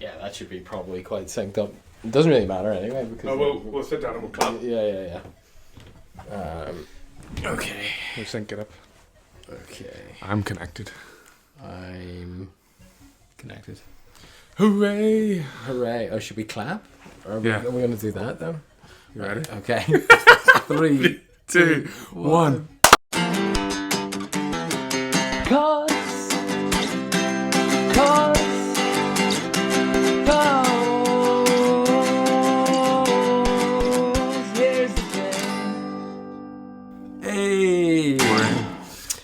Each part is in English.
Yeah, that should be probably quite synced up. It doesn't really matter anyway because. We'll sit down and we'll clap. Yeah. Okay. We'll sync it up. Okay. I'm connected. I'm connected. Hooray! Hooray! Oh, should we clap? Are we going to do that then? You ready? Okay. 3, 2, 1. Cause here's the thing. Hey!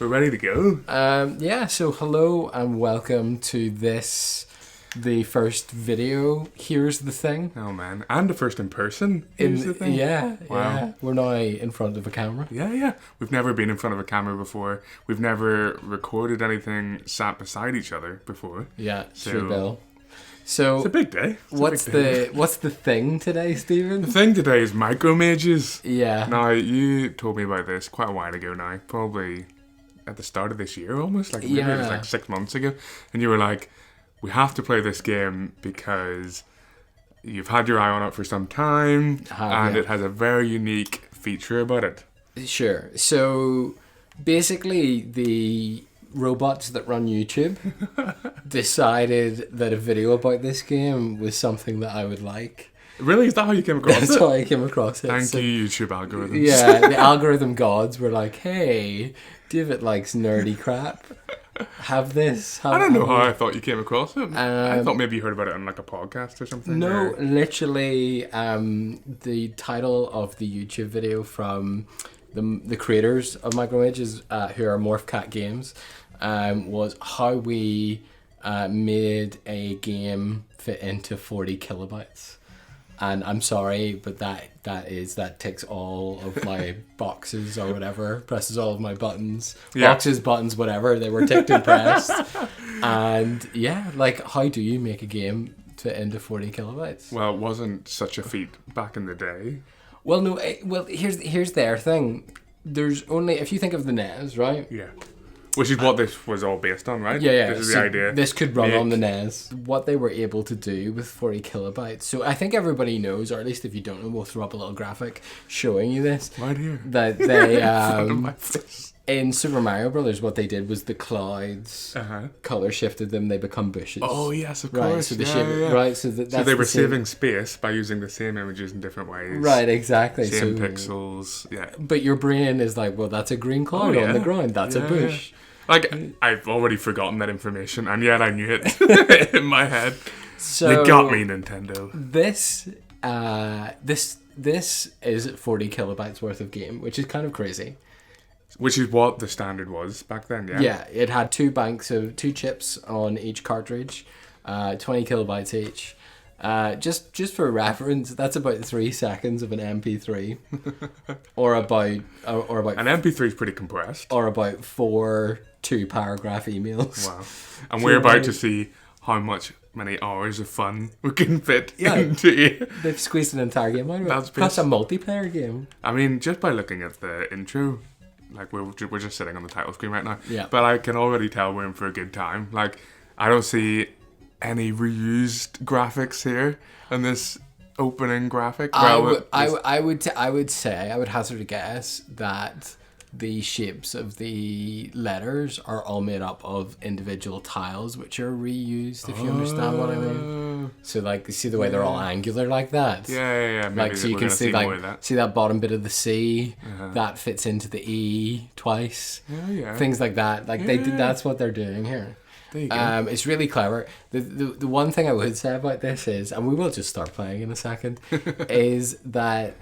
We're ready to go. So hello and welcome to the first video. Here's the thing. Oh man, and the first in person. Here's the thing. Yeah, Wow. yeah. We're now in front of a camera. Yeah. We've never been in front of a camera before. We've never recorded anything sat beside each other before. Yeah, So- true, Bill. So It's a big day. what's the thing today, Stephen? The thing today is MicroMages. Yeah. Now, you told me about this quite a while ago now, probably at the start of this year almost, like maybe it was like 6 months ago, and you were like, we have to play this game because you've had your eye on it for some time, it has a very unique feature about it. Sure. So basically, the robots that run YouTube decided that a video about this game was something that I would like. Really? Is that how you came across That's it? how I came across it. Thank So, you, YouTube algorithms. Yeah, the algorithm gods were like, hey, David likes nerdy crap. Have this. I don't know how I thought you came across it. I thought maybe you heard about it on like a podcast or something. No, or... literally, the title of the YouTube video from the creators of MicroMages, who are Morphcat Games, was how we made a game fit into 40 kilobytes. And I'm sorry, but that ticks all of my boxes or whatever, presses all of my buttons, boxes, buttons, whatever, they were ticked and pressed. And yeah, like, how do you make a game fit into 40 kilobytes? Well, it wasn't such a feat back in the day. Well, no, here's their thing. There's only, if you think of the NES, right? Yeah. Which is what this was all based on, right? Yeah. This is so the idea. This could run on the NES. What they were able to do with 40 kilobytes. So I think everybody knows, or at least if you don't know, we'll throw up a little graphic showing you this. Right here. That they, In front of my face. in Super Mario Brothers, what they did was the clouds, color shifted them, they become bushes. Oh, yes, of Right, course. so the shape, right, so that's So they were the same- saving space by using the same images in different ways. Right, exactly. Same so, pixels, yeah. But your brain is like, well, that's a green cloud on the ground, that's a bush. Like, I've already forgotten that information, and yet I knew it in my head. So They got me, Nintendo. This is 40 kilobytes worth of game, which is kind of crazy. Which is what the standard was back then, yeah? Yeah, it had two chips on each cartridge, 20 kilobytes each. Just for reference, that's about 3 seconds of an MP3, or about An MP3 is pretty compressed. or about 4 2-paragraph emails. Wow. And we're about to see how many hours of fun we can fit into it. They've squeezed an entire game out of it. That's Plus a multiplayer game. I mean, just by looking at the intro, like we're just sitting on the title screen right now. Yeah. But I can already tell we're in for a good time. Like, I don't see any reused graphics here in this opening graphic. I would hazard a guess that the shapes of the letters are all made up of individual tiles which are reused, if you understand what I mean. So like, see the way they're all angular like that? Yeah. Maybe Like, so you can see that. see that bottom bit of the C that fits into the E twice. Yeah. Things like that. Like that's what they're doing here. There you go. It's really clever. The one thing I would say about this is, and we will just start playing in a second, is that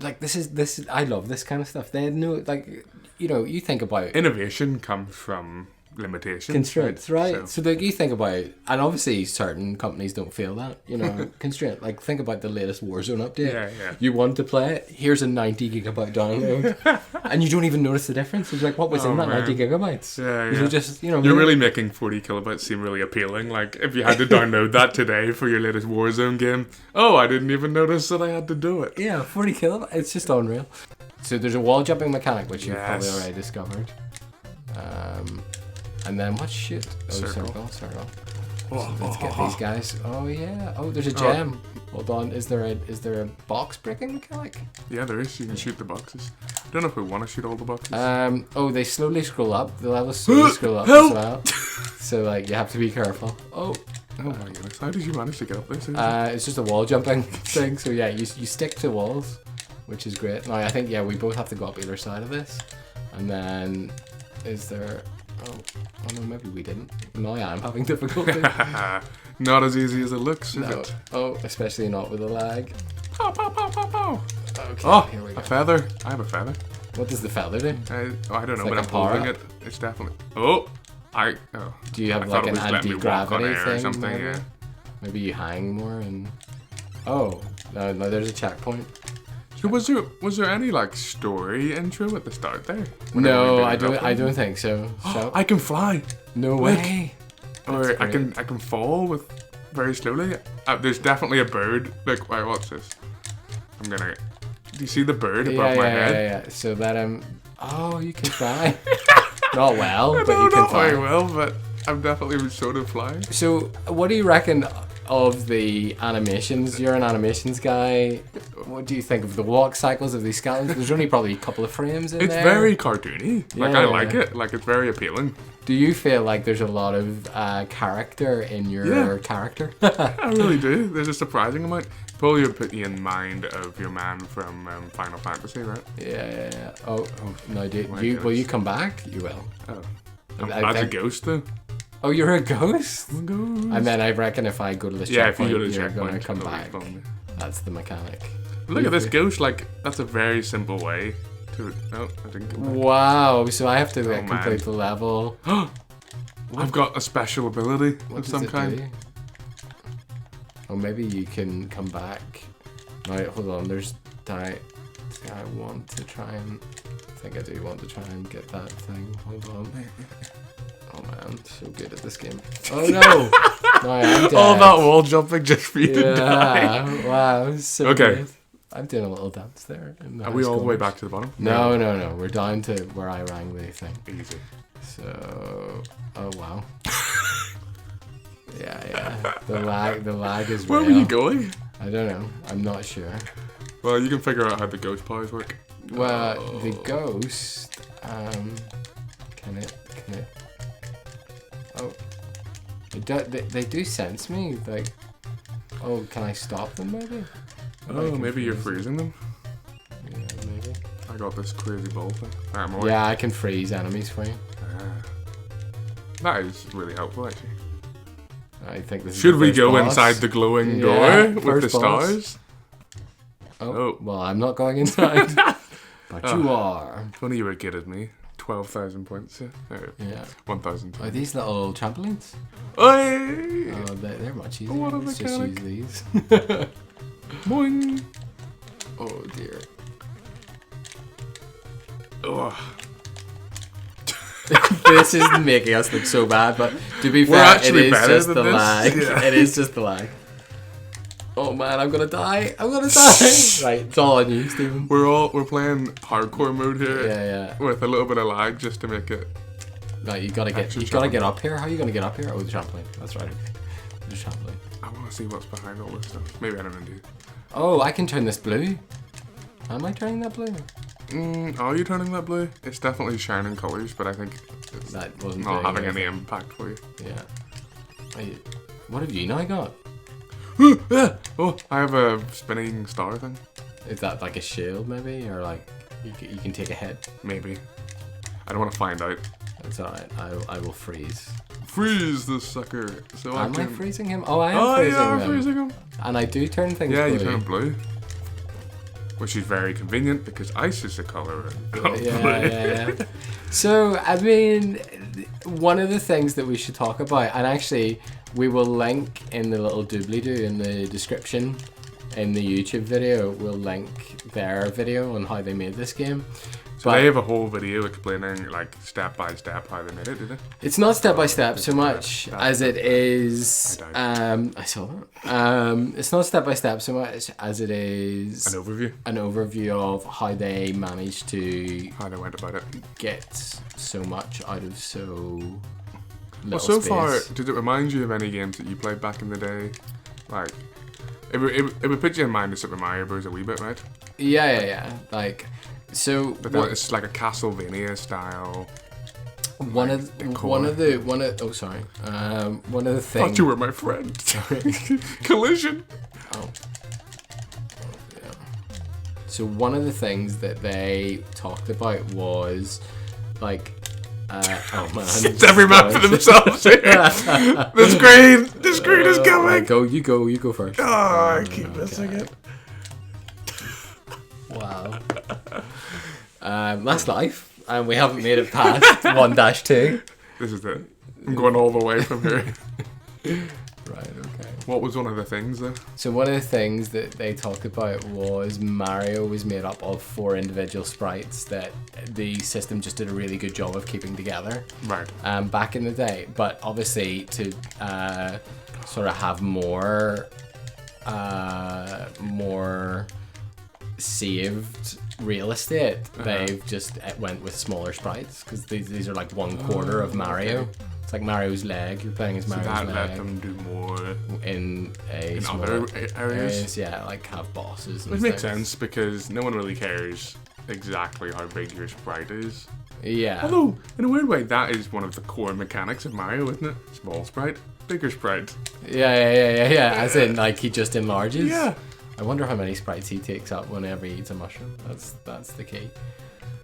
like this I love this kind of stuff. They had no, like, you know, you think about Innovation comes from limitations. constraints, right? So, So like, you think about, and obviously certain companies don't feel that, you know, constraint. Like, think about the latest Warzone update. Yeah. You want to play it, here's a 90 gigabyte download, and you don't even notice the difference. It's like, what was in that 90 gigabytes? Yeah. You just, you know, You're really making 40 kilobytes seem really appealing. Like, if you had to download that today for your latest Warzone game, oh, I didn't even notice that I had to do it. Yeah, 40 kilobytes. It's just unreal. So there's a wall jumping mechanic, which you've probably Yes. already discovered. And then what shit? Oh, Circle. circle. Let's get these guys. Oh yeah. Oh, there's a gem. Hold on. Is there a box breaking mechanic? Yeah, there is. You can shoot the boxes. I don't know if we want to shoot all the boxes. Oh, they slowly scroll up. The levels slowly scroll up as well. So like you have to be careful. Oh. Oh my goodness! How did you manage to get up this? It's just a wall jumping thing. So yeah, you stick to walls, which is great. Now I think we both have to go up either side of this, and then is there? Oh no, maybe we didn't. No, I am having difficulty. Not as easy as it looks, is it? Oh, especially not with the lag. Pow, pow, pow, pow, pow. Okay, here we go. A feather. I have a feather. What does the feather do? I don't know, like but I'm holding it. It's definitely. Do you have like an anti-gravity thing? Or something, maybe? yeah. Maybe you hang more and. Oh no! There's a checkpoint. So was there any like story intro at the start there? No, I don't think so. I can fly. No way. Or I can fall with very slowly. There's definitely a bird. Look, wait, what's this? I'm gonna. Do you see the bird above my head? Yeah. So that oh, you can fly. Not well, but you can fly. Not very well, but I'm definitely sort of flying. So, what do you reckon of the animations? You're an animations guy. What do you think of the walk cycles of these skeletons? There's only probably a couple of frames in there. It's very cartoony. Like, I like it. Like, it's very appealing. Do you feel like there's a lot of character in your character? I really do. There's a surprising amount. Probably would put you in mind of your man from Final Fantasy, right? Yeah. Oh no, will you come back? You will. Oh. As a ghost, though. Oh, you're a ghost? I'm a ghost. And then I reckon if I go to this if checkpoint, you go to the you're checkpoint, going to come it'll be back. fun. That's the mechanic. Look at this ghost. Like, that's a very simple way to. No, I didn't go back. Wow. So I have to complete man. the level. I've got a special ability of some kind. Do? Oh, maybe you can come back. Right, hold on. There's I want to try and. I think I do want to try and get that thing. Hold on. Oh man, so good at this game. Oh no! No, I'm dead. All that wall jumping just for you to die. Wow, so good. I'm doing a little dance there. Are we all the way back to the bottom? No. We're down to where I rang the thing. Easy. So, oh wow. Yeah. The lag is Where real. were you going? I don't know. I'm not sure. Well, you can figure out how the ghost powers work. Well, the ghost, can it? Oh, they do sense me. Like, oh, can I stop them maybe? Oh, maybe you're freezing them. Yeah, maybe. I got this crazy ball thing. Yeah, I can freeze enemies for you. That is really helpful, actually. I think this. Should is we go boss. inside the glowing door with the stars? Oh, well, I'm not going inside. But you are. If only you were good at me. 12,000 points. Yeah. 1,000. Are these little trampolines? Oy! Oh, they're much easier. What a Let's just use mechanic. these. Boing! Oh dear. Ugh. This is making us look so bad, but to be We're fair, it actually is better just than the this. lag. Yeah. It is just the lag. Oh man, I'm gonna die. Right, it's all on you, Stephen. We're playing hardcore mode here. Yeah. With a little bit of lag just to make it. Right, you gotta get up here. How are you gonna get up here? Oh, the trampoline. That's right. Okay. The trampoline. I want to see what's behind all this stuff. Maybe I don't do. Oh, I can turn this blue. Am I turning that blue? Are you turning that blue? It's definitely shining colours, but I think it's That wasn't not doing having any anything. impact for you. Yeah. What have you now got? Oh, I have a spinning star thing. Is that like a shield maybe, or like you can take a hit? Maybe. I don't want to find out. That's alright. I will freeze. Freeze this sucker. So Am I freezing him? Oh, I am Oh, freezing you are him. freezing him. And I do turn things Yeah, blue. you turn them blue. Which is very convenient because ice is the colour of blue. Yeah. So, I mean, one of the things that we should talk about, and actually we will link in the little doobly-doo in the description in the YouTube video, we'll link their video on how they made this game. So they have a whole video explaining like step by step how they made it, do they? It's not step by step so much as it is. I saw that. It's not step by step so much as it is An overview. An overview of how they managed to How they went about it. get so much out of so Well, so far, did it remind you of any games that you played back in the day? Like, it would put you in mind of Super Mario Bros. A wee bit, right? Yeah. Like, so. But then it's like a Castlevania style. One of the things. Thought you were my friend. Collision. Oh. Yeah. So one of the things that they talked about was like, oh man, it's every man for themselves here. The screen is coming. You go first. Oh, I keep missing it. Wow. That's life. And we haven't made it past 1-2. This is it. I'm going all the way from here. Right, okay. What was one of the things though? So one of the things that they talked about was Mario was made up of 4 individual sprites that the system just did a really good job of keeping together. Right. Back in the day. But obviously to sort of have more saved real estate, they've just went with smaller sprites because these are like 1/4 of Mario. Okay. It's like Mario's leg. You're playing as Mario's leg. Let them do more in other areas. Yeah, like have bosses. And Which makes sense because no one really cares exactly how big your sprite is. Yeah. Although in a weird way, that is one of the core mechanics of Mario, isn't it? Small sprite, bigger sprite. Yeah. As in, like he just enlarges. Yeah. I wonder how many sprites he takes up whenever he eats a mushroom. That's the key.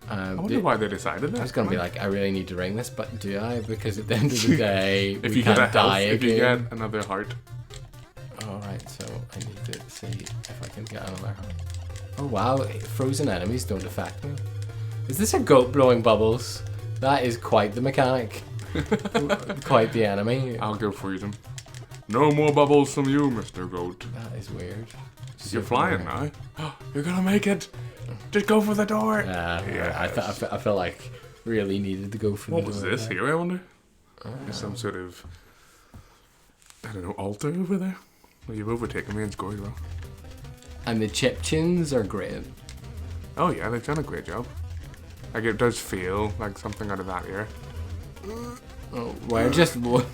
I wonder why they decided that. I was going to be like, I really need to ring this, but do I? Because at the end of the day, if we you can't get die if again. you get another heart. Alright, so I need to see if I can get another heart. Oh wow, frozen enemies don't affect me. Is this a goat blowing bubbles? That is quite the mechanic. Quite the enemy. I'll go freeze him. No more bubbles from you, Mr. Goat. That is weird. You're flying now. You're gonna make it. Just go for the door. Yeah. I felt like really needed to go for the door. What was this here, I wonder? There's some sort of, I don't know, altar over there. Well, you've overtaken me and scored well. And the chip tunes are great. Oh yeah, they've done a great job. Like it does feel like something out of that era. Oh, we're just one.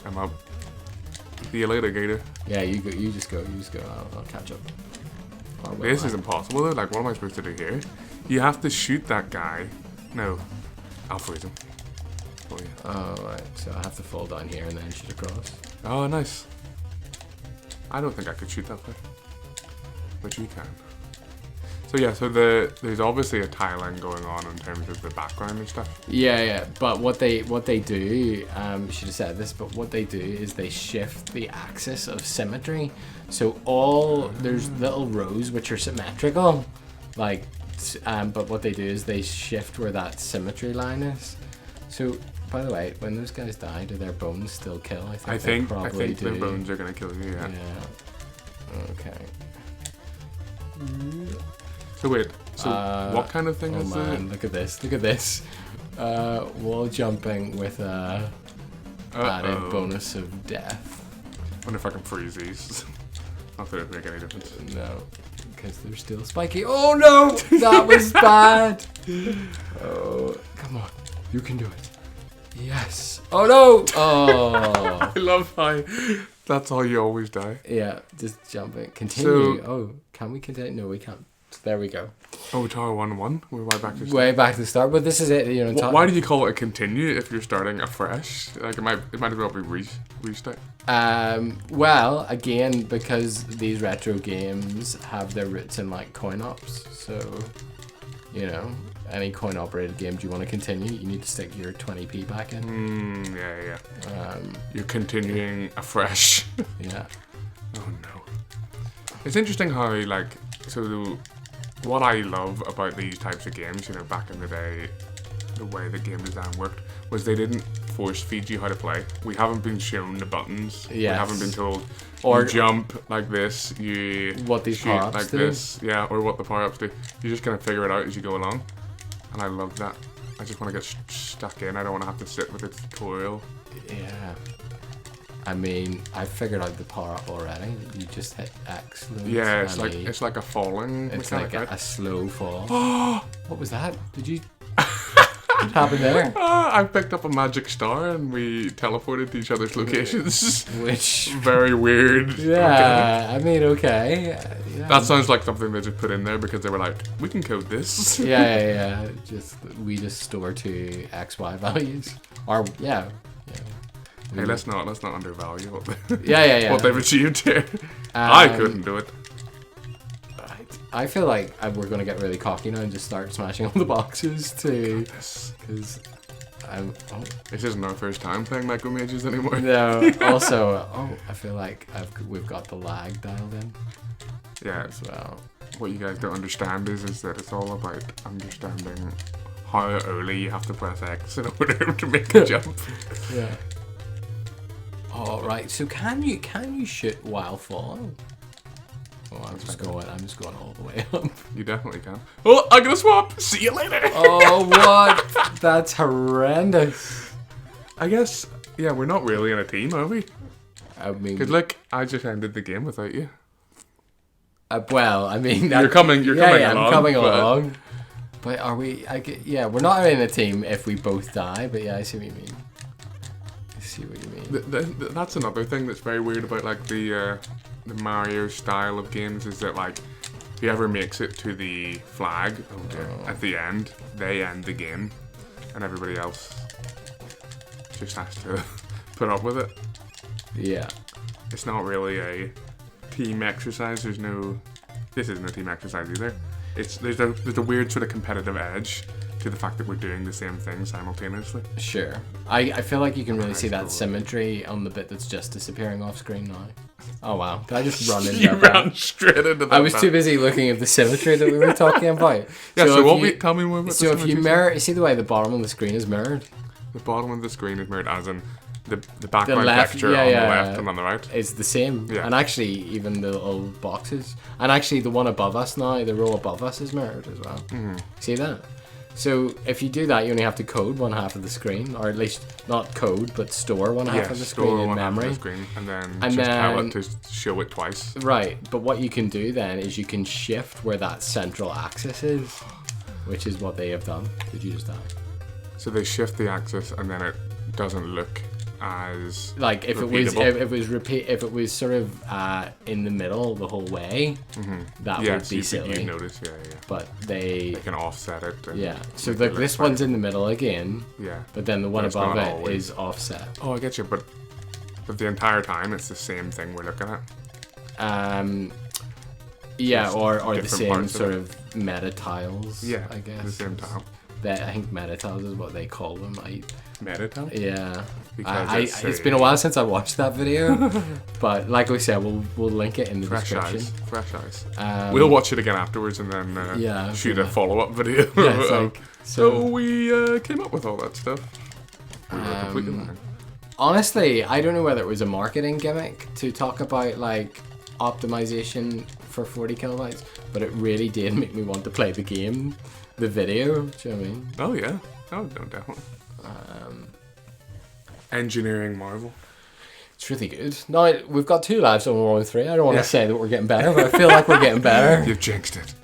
I'm up. See you later, Gator. Yeah, you go. You just go. I'll catch up. This is impossible though. Like, what am I supposed to do here? You have to shoot that guy. No, I'll freeze him. Oh yeah. Oh right. So I have to fall down here and then shoot across. Oh nice. I don't think I could shoot that way, but you can. So yeah, so there's obviously a tiling going on in terms of the background and stuff. Yeah. But what they do, should have said this, but what they do is they shift the axis of symmetry. So there's little rows which are symmetrical, like, but what they do is they shift where that symmetry line is. So by the way, when those guys die, do their bones still kill? I think their bones are gonna kill you. Yeah. Okay. So wait, what kind of thing is that? Oh man, look at this. Wall jumping with a added bonus of death. I wonder if I can freeze these. Not that it would make any difference. No, because they're still spiky. Oh no, that was bad. Oh, come on, you can do it. Yes. Oh no. Oh. I love how that's how you always die. Yeah, just jumping. Continue. Can we continue? No, we can't. There we go. Oh, Tower 1-1? We're way back to the start. Way back to the start, but this is it. Why do you call it a continue if you're starting afresh? Like it might as well be restart. Well, again, because these retro games have their roots in like coin ops, so any coin operated game, do you want to continue? You need to stick your 20p back in. Yeah. You're continuing afresh. Yeah. Oh no. It's interesting how what I love about these types of games, back in the day, the way the game design worked was they didn't force feed you how to play. We haven't been shown the buttons. Yes. We haven't been told you jump like this, you what these shoot like do. this, or what the power-ups do. You just kind of figure it out as you go along, and I love that. I just want to get stuck in. I don't want to have to sit with a tutorial. Yeah. I mean, I figured out the power up already. You just hit X. Yeah, it's like a falling. It's mechanic, like a slow fall. What was that? Did you? What happened there? I picked up a magic star and we teleported to each other's locations. Which... Very weird. Yeah, I mean, okay. Yeah. That sounds like something they just put in there because they were like, we can code this. Yeah. We just store two XY values. Or, yeah. Hey, let's not undervalue what Yeah. they've achieved here. I couldn't do it. I feel like we're gonna get really cocky now and just start smashing all the boxes too, because this isn't our first time playing MicroMages anymore. No. Also, I feel like we've got the lag dialed in. Yeah. As well. What you guys don't understand is that it's all about understanding how early you have to press X in order to make a jump. Yeah. All right. So can you shoot while falling? Oh, I'm just going all the way up. You definitely can. Oh, I'm gonna swap. See you later. Oh, what? That's horrendous. I guess, yeah, we're not really in a team, are we? I mean, because look, I just ended the game without you. Well, I mean, you're coming along. I'm coming along. But are we? We're not in a team if we both die. But yeah, I see what you mean. That's another thing that's very weird about like the Mario style of games is that like whoever makes it to the flag at the end, they end the game, and everybody else just has to put up with it. Yeah, it's not really a team exercise. This isn't a team exercise either. There's a weird sort of competitive edge to the fact that we're doing the same thing simultaneously. Sure. I feel like you can really see that symmetry on the bit that's just disappearing off screen now. Oh wow, did I just run into that? You ran straight into that. I was too busy looking at the symmetry that we were talking about. Yeah, tell me more about the symmetry. So if you mirror, you see the way the bottom of the screen is mirrored? The bottom of the screen is mirrored as in the background texture on the left and on the right. It's the same. Yeah. And actually, even the little boxes. And actually, the one above us now, the row above us is mirrored as well. Mm-hmm. See that? So if you do that, you only have to code one half of the screen, or at least not code, but store one half of the screen in memory. And then tell it to show it twice. Right, but what you can do then is you can shift where that central axis is, which is what they have done. Did you just die? So they shift the axis, and then it doesn't look as like if repeatable. if it was sort of in the middle the whole way, that would be silly. You notice, yeah. But they can offset it. So this one's in the middle again. Yeah. But then the one above it is offset. Oh, I get you. But the entire time it's the same thing we're looking at. Yeah, or the same sort of meta tiles. Yeah, I guess the same tile. I think meta tiles is what they call them. Meta tile? Yeah. It's been a while since I watched that video, but like we said, we'll link it in the description. Fresh eyes. We'll watch it again afterwards and then shoot a follow-up video. Yeah, so we came up with all that stuff. We were completely lying. Honestly, I don't know whether it was a marketing gimmick to talk about like optimization for 40 kilobytes, but it really did make me want to play the game, the video. Do you know what I mean? Oh yeah. Oh no, definitely. Engineering marvel. It's really good. Now, we've got 2 lives and we're on 3. I don't want to say that we're getting better, but I feel like we're getting better. You've jinxed it.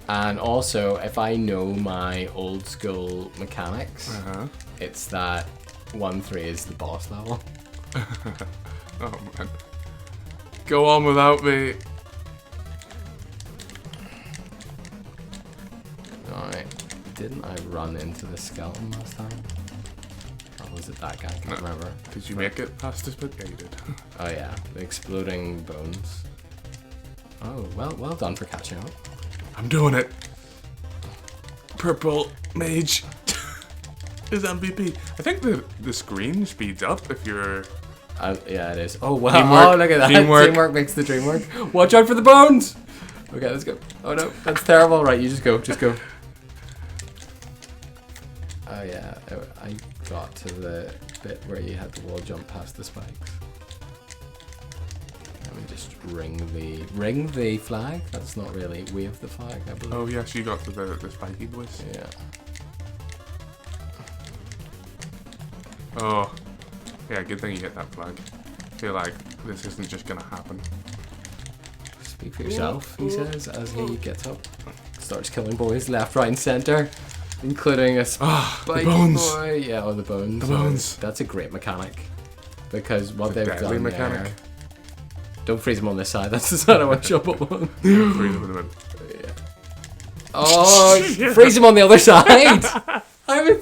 And also, if I know my old school mechanics, it's that 1-3 is the boss level. Oh man. Go on without me. Alright. Didn't I run into the skeleton last time? Or was it that guy? I can't remember. Did you make it past this bit? Yeah, you did. Oh yeah, the exploding bones. Oh, well done for catching up. I'm doing it. Purple mage is MVP. I think the screen speeds up if you're... yeah, it is. Oh wow, Teamwork. Look at that. Teamwork makes the dream work. Watch out for the bones! Okay, let's go. Oh no, that's terrible. Right, you just go. Oh yeah, I got to the bit where you had to wall jump past the spikes. Let me just ring the flag. That's not really wave the flag, I believe. Oh yes, you got to the spiky boys. Yeah. Oh, yeah. Good thing you hit that flag. I feel like this isn't just gonna happen. Speak for yourself, he says as he gets up. starts killing boys left, right, and center, including a spiky boy. Yeah, the bones. The bones. That's a great mechanic because what they've deadly done mechanic. there. Don't freeze them on this side. That's the side I want to jump up on. Freeze them in a minute. Oh, freeze him on the other side. You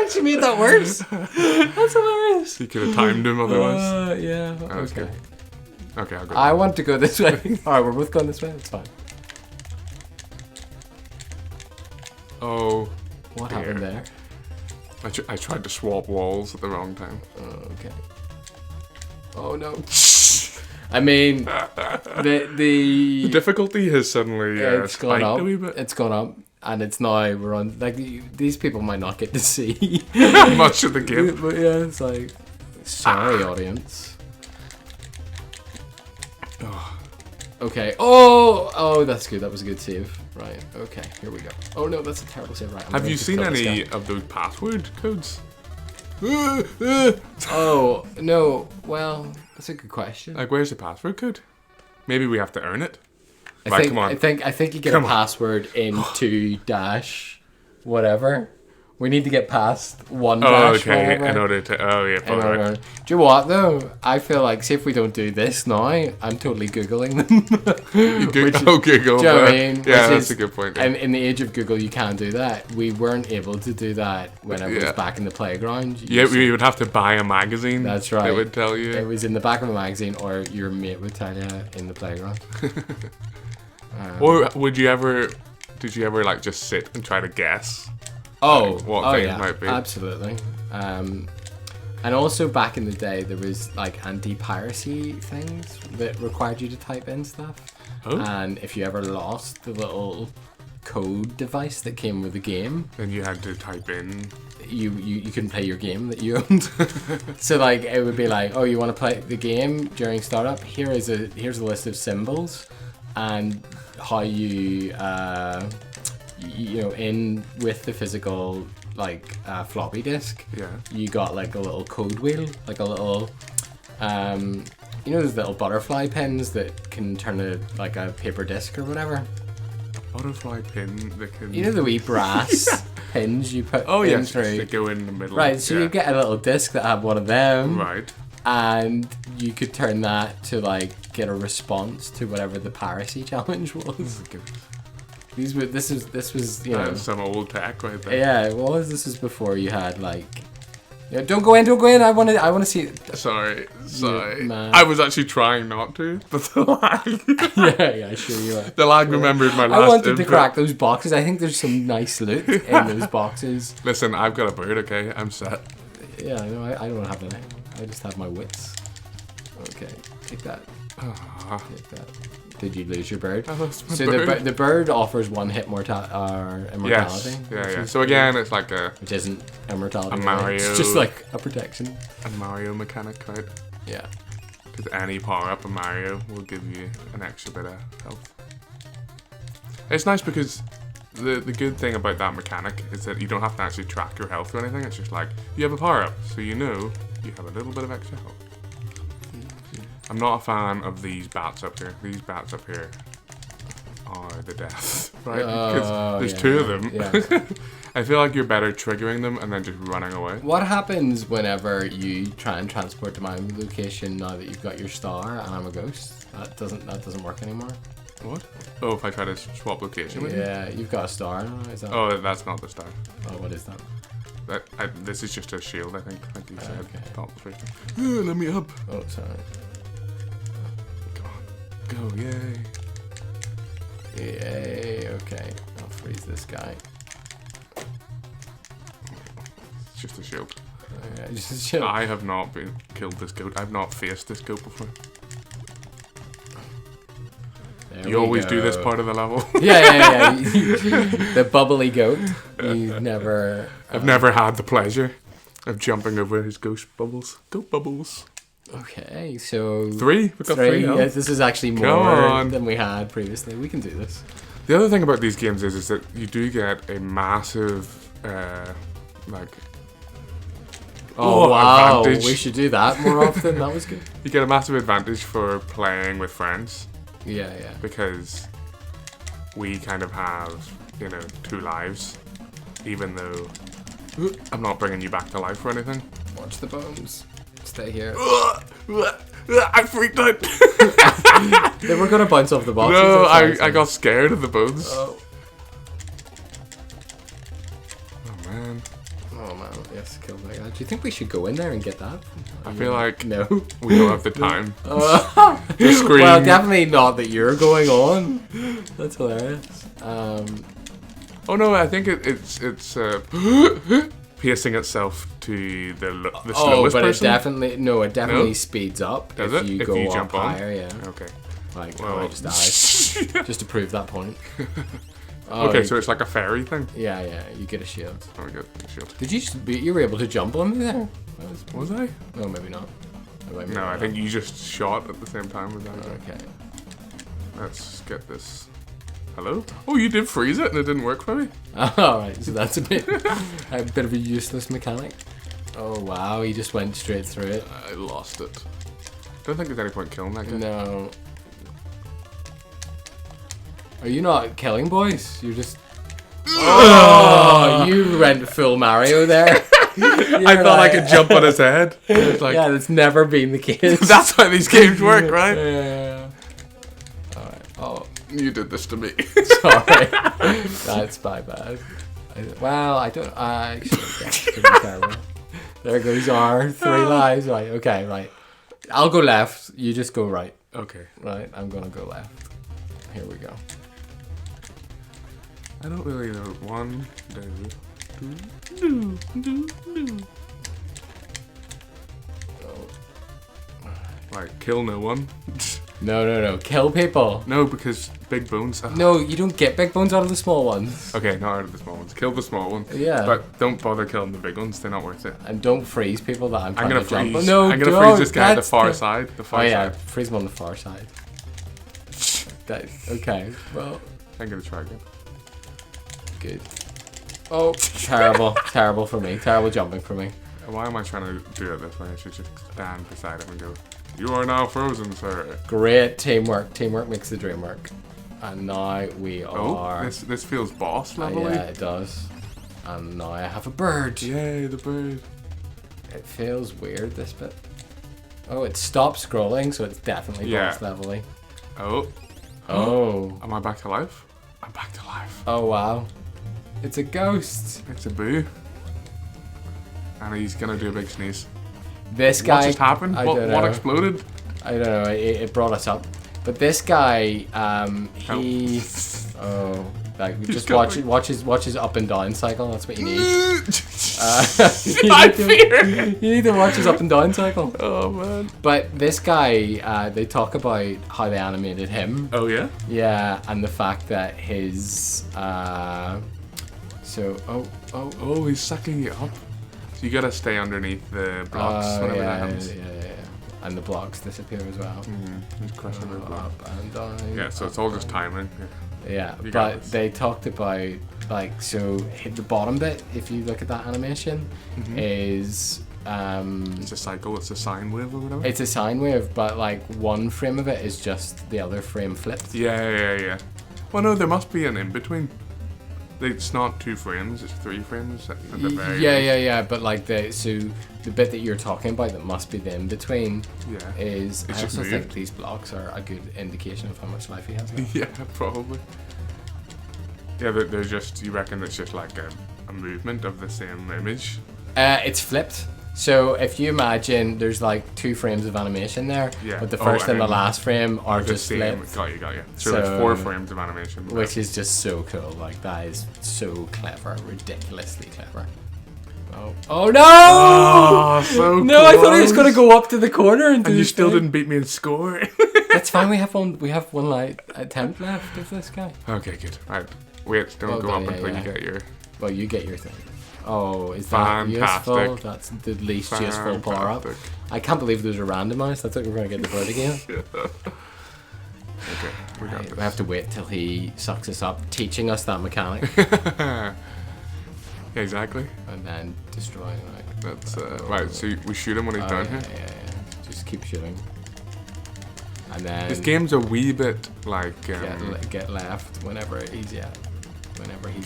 actually made that worse. That's hilarious. You could have timed him otherwise. Yeah. Oh, that's good. Okay, I'll go. I want to go this way. Alright, we're both going this way. It's fine. Oh. What dear. happened there? I tried to swap walls at the wrong time. Oh, okay. Oh no. I mean, the difficulty has suddenly it's gone spiked up. a wee bit. It's gone up, and it's now we're on. Like these people might not get to see Much of the game. but yeah, it's like sorry, audience. Oh. Okay. Oh, that's good. That was a good save. Right. Okay. Here we go. Oh no, that's a terrible save. Right. Have you seen any of those password codes? Oh no. Well, that's a good question. Like, where's the password code? Maybe we have to earn it. Come on. I think you get a password into dash whatever. We need to get past one dash. Okay. Whatever. In order to. Oh yeah. Right. Do you know what though? I feel like, see if we don't do this now, I'm totally googling them. Google. Do you know what I mean? Yeah, that's a good point. Yeah. And in the age of Google, you can do that. We weren't able to do that when I was back in the playground. We would have to buy a magazine. That's right. It would tell you. It was in the back of a magazine, or your mate would tell you in the playground. Or would you ever? Did you ever like just sit and try to guess? What things yeah, might be? Absolutely. And also back in the day, there was like anti-piracy things that required you to type in stuff. Oh. And if you ever lost the little code device that came with the game, then you had to type in. You couldn't play your game that you owned. So like it would be like, oh, you want to play the game during startup? Here's a list of symbols and how you in with the physical like floppy disk. Yeah. You got like a little code wheel, like a little those little butterfly pins that can turn to like a paper disc or whatever. Butterfly pin that can. You know the wee brass pins you put yes, through. they go in the middle. Right, so you get a little disc that had one of them. Right. And you could turn that to like get a response to whatever the piracy challenge was. This was That's some old tech right there. Yeah, it was. This was before you had like. Yeah, don't go in. I want to see it. Sorry. Man. I was actually trying not to, but the lag. yeah, sure you are. The lag remembered my last I wanted input. to crack those boxes. I think there's some nice loot in those boxes. Listen, I've got a bird. Okay, I'm set. Yeah, I know. I don't have anything. I just have my wits. Okay, take that. Take that. Did you lose your bird? I lost my so bird. the bird offers one hit immortality. Yes. Yeah. So again, it's like which isn't immortality. A Mario. It's just like a protection. A Mario mechanic, right? Yeah. Because any power up in Mario will give you an extra bit of health. It's nice because the good thing about that mechanic is that you don't have to actually track your health or anything. It's just like you have a power up, so you know you have a little bit of extra health. I'm not a fan of these bats up here. These bats up here are the death, right? Because there's two of them. Yeah. I feel like you're better triggering them and then just running away. What happens whenever you try and transport to my location now that you've got your star and I'm a ghost? That doesn't work anymore. What? Oh, if I try to swap location with you? Yeah, you've got a star now. Is that? Oh, that's not the star. Oh, what is that? This is just a shield, I think, like you said. Okay. Top three. Let me up. Oh, sorry. Go, yay. Yay, okay. I'll freeze this guy. It's just a shield. Okay, just a shield. I have not killed this goat. I've not faced this goat before. You always do this part of the level. Yeah. The bubbly goat. You've never... I've never had the pleasure of jumping over his ghost bubbles. Goat bubbles. Okay, so... Three? We've got three now. Yes, this is actually more than we had previously. We can do this. The other thing about these games is that you do get a massive, wow, advantage. we should do that more often. That was good. You get a massive advantage for playing with friends. Yeah. Because we kind of have, you know, 2 lives, even though I'm not bringing you back to life or anything. Watch the bones. Stay here. I freaked out. They were gonna bounce off the boxes. No, I got scared of the bones. Oh. Oh man. Oh man, yes, killed that guy. Do you think we should go in there and get that? I feel like no. we don't have the time. The screen. Well, definitely not that you're going on. That's hilarious. Oh no, I think it's pacing itself to the slowest but person. It definitely speeds up Does if it? you If go you up jump on? higher. Yeah. Okay. Like, Well. I just died just to prove that point. Oh, Okay, so it's like a fairy thing. yeah, you get a shield. Oh, we got the shield. Did you were able to jump on me there? Was I? No, maybe not. No, I think you just shot at the same time with that. Okay. Let's get this. Hello? Oh, you did freeze it and it didn't work for me? Alright, so that's a bit of a useless mechanic. Oh wow, he just went straight through it. I lost it. Don't think there's any point killing that guy. No. Are you not killing boys? You're just... Oh, you went full Mario there. I thought I could jump on his head. It was like, Yeah, that's never been the case. that's how these games work, right? Yeah. Alright. Oh, You did this to me. sorry. That's my bad. Well, I don't... Actually, that's pretty terrible. There goes our 3 lives. Right, okay, right. I'll go left. You just go right. Okay. Right, I'm gonna go left. Here we go. I don't really know. 1, 2, 2. Like, kill no one. No. Kill people. No, because big bones. No, you don't get big bones out of the small ones. Okay, not out of the small ones. Kill the small one. Yeah. But don't bother killing the big ones. They're not worth it. And don't freeze people that I'm trying I'm gonna to jump freeze. on. No, I'm gonna don't. freeze this guy at the That's far side. The far Oh yeah, side. freeze him on the far side. Okay, well, I'm gonna try again. good. Oh, terrible for me. Terrible jumping for me. Why am I trying to do it this way? I should just stand beside him and go, "You are now frozen, sir." Great teamwork. Teamwork makes the dream work. And now we are... Oh, this feels boss level. yeah, it does. And now I have a bird. Yay, the bird. It feels weird, this bit. Oh, it stopped scrolling, so it's definitely boss level-y. Oh. Oh. Am I back to life? I'm back to life. Oh, wow. It's a ghost. It's a boo. And he's gonna do a big sneeze. This guy... What just happened? I don't know. What exploded? I don't know. It brought us up. But this guy, he... Oh. Like, just watch his up and down cycle. That's what you need. You need to watch his up and down cycle. Oh man. But this guy, they talk about how they animated him. Oh yeah? Yeah, and the fact that his oh, he's sucking you up. So you gotta stay underneath the blocks whenever that happens. Yeah. And the blocks disappear as well. He's crushing the block. Up and down. Yeah, so it's all just timing. Yeah, You got but this. they talked about, like, so hit the bottom bit, if you look at that animation, is It's a cycle, it's a sine wave or whatever. it's a sine wave, but like one frame of it is just the other frame flipped. Yeah. Well, no, there must be an in between. It's not 2 frames; it's 3 frames at the very. Yeah. But like the bit that you're talking about that must be the in between Yeah. is. It's I just also moved. think these blocks are a good indication of how much life he has now. Yeah, probably. Yeah, they're just. You reckon it's just like a movement of the same image? It's flipped. So if you imagine there's like 2 frames of animation there, Yeah. but the Oh, first and the and last frame are The just same. flipped. Got you. So there's So- 4 frames of animation. Which is just so cool. Like, that is so clever. Ridiculously clever. Oh no! Oh, so No, I thought he was close. gonna go up to the corner and do And you his still thing. didn't beat me in score. That's fine. We have one like attempt left of this guy. Okay, good. Right. Wait, don't Well go done, up yeah, until yeah. you get your. Well, you get your thing. Oh, is that Fantastic. useful? That's the least useful power up. Fantastic. I can't believe those are randomized. I thought we were gonna get the bird again. Okay, we got Right, this. we have to wait till he sucks us up, teaching us that mechanic, Yeah, exactly. and then destroying. Right. That's right. So we shoot him when he's down here. Yeah. Just keep shooting. And then This game's a wee bit like get left whenever he's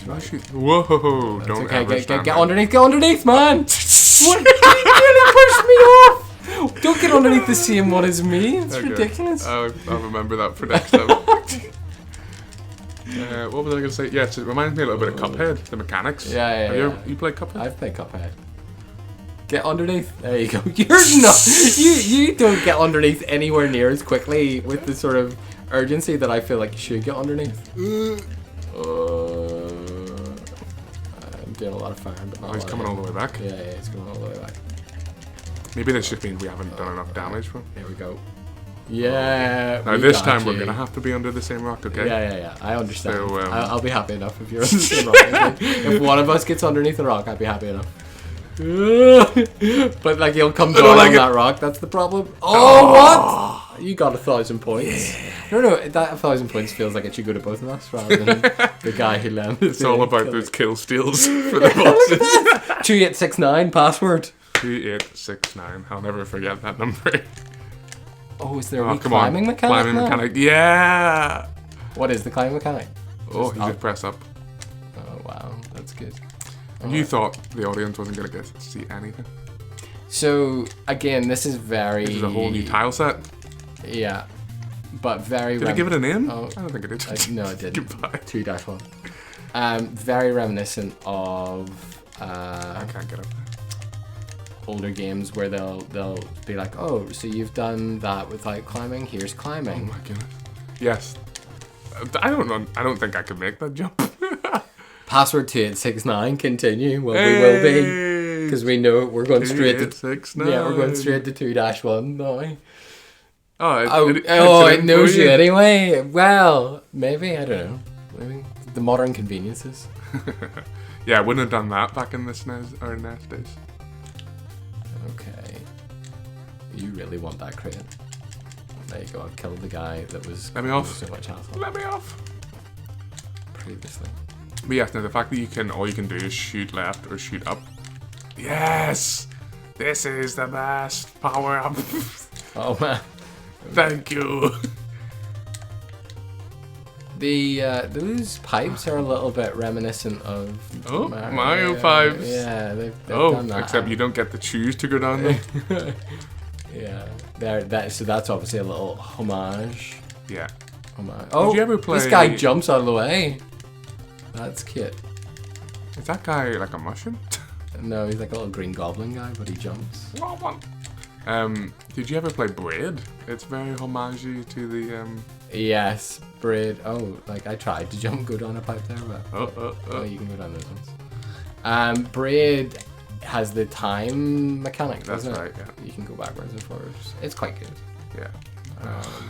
right. Whoa! That's Don't okay. ever Get underneath, man. What? You really pushed me off. Don't get underneath the same one as me. It's ridiculous. I'll remember that for next time. What was I going to say? Yes, it reminds me a little bit of Cuphead, the mechanics. Yeah. Have you played Cuphead? I've played Cuphead. Get underneath. There you go. You're not. You don't get underneath anywhere near as quickly with the sort of urgency that I feel like you should get underneath. I'm doing a lot of firing, but not he's coming all the way back. Yeah, he's coming all the way back. Maybe this just means we haven't done enough damage for him. Here we go. Yeah. Now this time we're gonna have to be under the same rock, okay? Yeah. I understand. So, I'll be happy enough if you're under the same rock. If one of us gets underneath the rock, I'd be happy enough. But like you'll come down on that rock. That's the problem. Oh, what? You got 1,000 points. Yeah. No, that 1,000 points feels like it should go to both of us rather than the guy who landed. It's all about those kill steals for the bosses. 2869 password. 2869. I'll never forget that number. Oh, is there a climbing mechanic? Climbing mechanic. Yeah. What is the climbing mechanic? You just press up. Oh wow, that's good. You thought the audience wasn't going to get to see anything. So again, this is a whole new tile set. Yeah, but very. Did I give it a name? Oh, I don't think I did. No, I didn't. Goodbye. 2-1. Very reminiscent of. I can't get up there. Older games where they'll be like, oh, so you've done that without climbing. Here's climbing. Oh my goodness. Yes. I don't know. I don't think I could make that jump. Password 2869. Continue. Well, we will be because we know we're going straight to 2869. Yeah, we're going straight to 2-1 now. It knows you anyway. Well, maybe I don't know. Maybe the modern conveniences. Yeah, I wouldn't have done that back in the SNES or NES days. Okay. You really want that crate? There you go. I've killed the guy that was. Let me off. So much hassle. Let me off. Previously. But yes, now the fact that all you can do is shoot left or shoot up. Yes, this is the best power up. Oh man. Thank you. Those pipes are a little bit reminiscent of Mario pipes. Yeah, they've done that. Except you don't get to choose to go down them. Yeah, so that's obviously a little homage. Yeah. Homage. Oh, did you ever play... this guy jumps out of the way. That's cute. Is that guy like a mushroom? No, he's like a little green goblin guy, but he jumps. Did you ever play Braid? It's very homage to the Yes, Braid. Oh, like I tried to go down a pipe there, but you can go down those ones. Braid has the time mechanic. That's doesn't right. It? Yeah. You can go backwards and forwards. It's quite good. Yeah.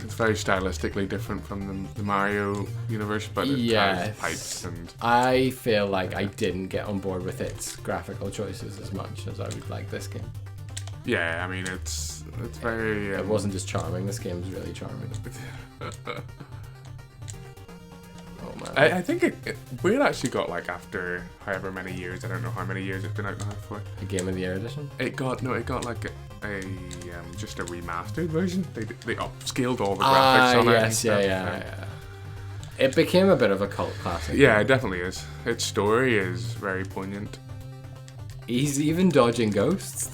It's very stylistically different from the Mario universe, but it has pipes and. I feel like I didn't get on board with its graphical choices as much as I would like this game. Yeah, I mean it's very. It wasn't just charming. This game is really charming. Oh man! I think Braid actually got like after however many years. I don't know how many years it's been out now for. A Game of the Year edition. It got like a just a remastered version. They upscaled all the graphics on it. Yes, yeah. It became a bit of a cult classic. Yeah, it definitely is. Its story is very poignant. He's even dodging ghosts.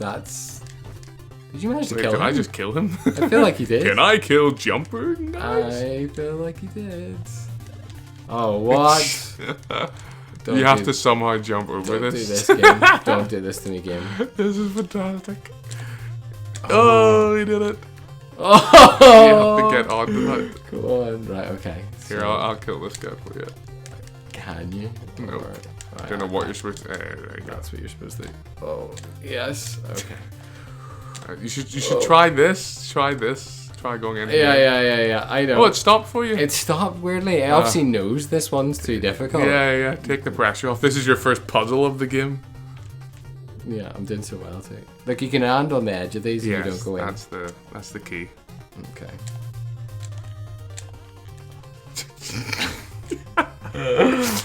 Did you manage to kill him? Did I just kill him? I feel like you did. Can I kill Jumper? Nice. I feel like you did. Oh, what? You have to somehow jump over this. this. Don't do this, game. Don't do this to me, game. This is fantastic. Oh, he did it. Oh! You have to get onto that. Come on. Right, okay. Here, I'll kill this guy for you. Can you? No. Right. I don't know what you're supposed to... there you go. That's what you're supposed to do. Oh, yes. Okay. You should try this. Try this. Try going in. Yeah. I know. Oh, it stopped for you. It stopped weirdly. It obviously knows this one's too difficult. Yeah. Take the pressure off. This is your first puzzle of the game. Yeah, I'm doing so well too. Like you can land on the edge of these and you don't go in. That's the key. Okay.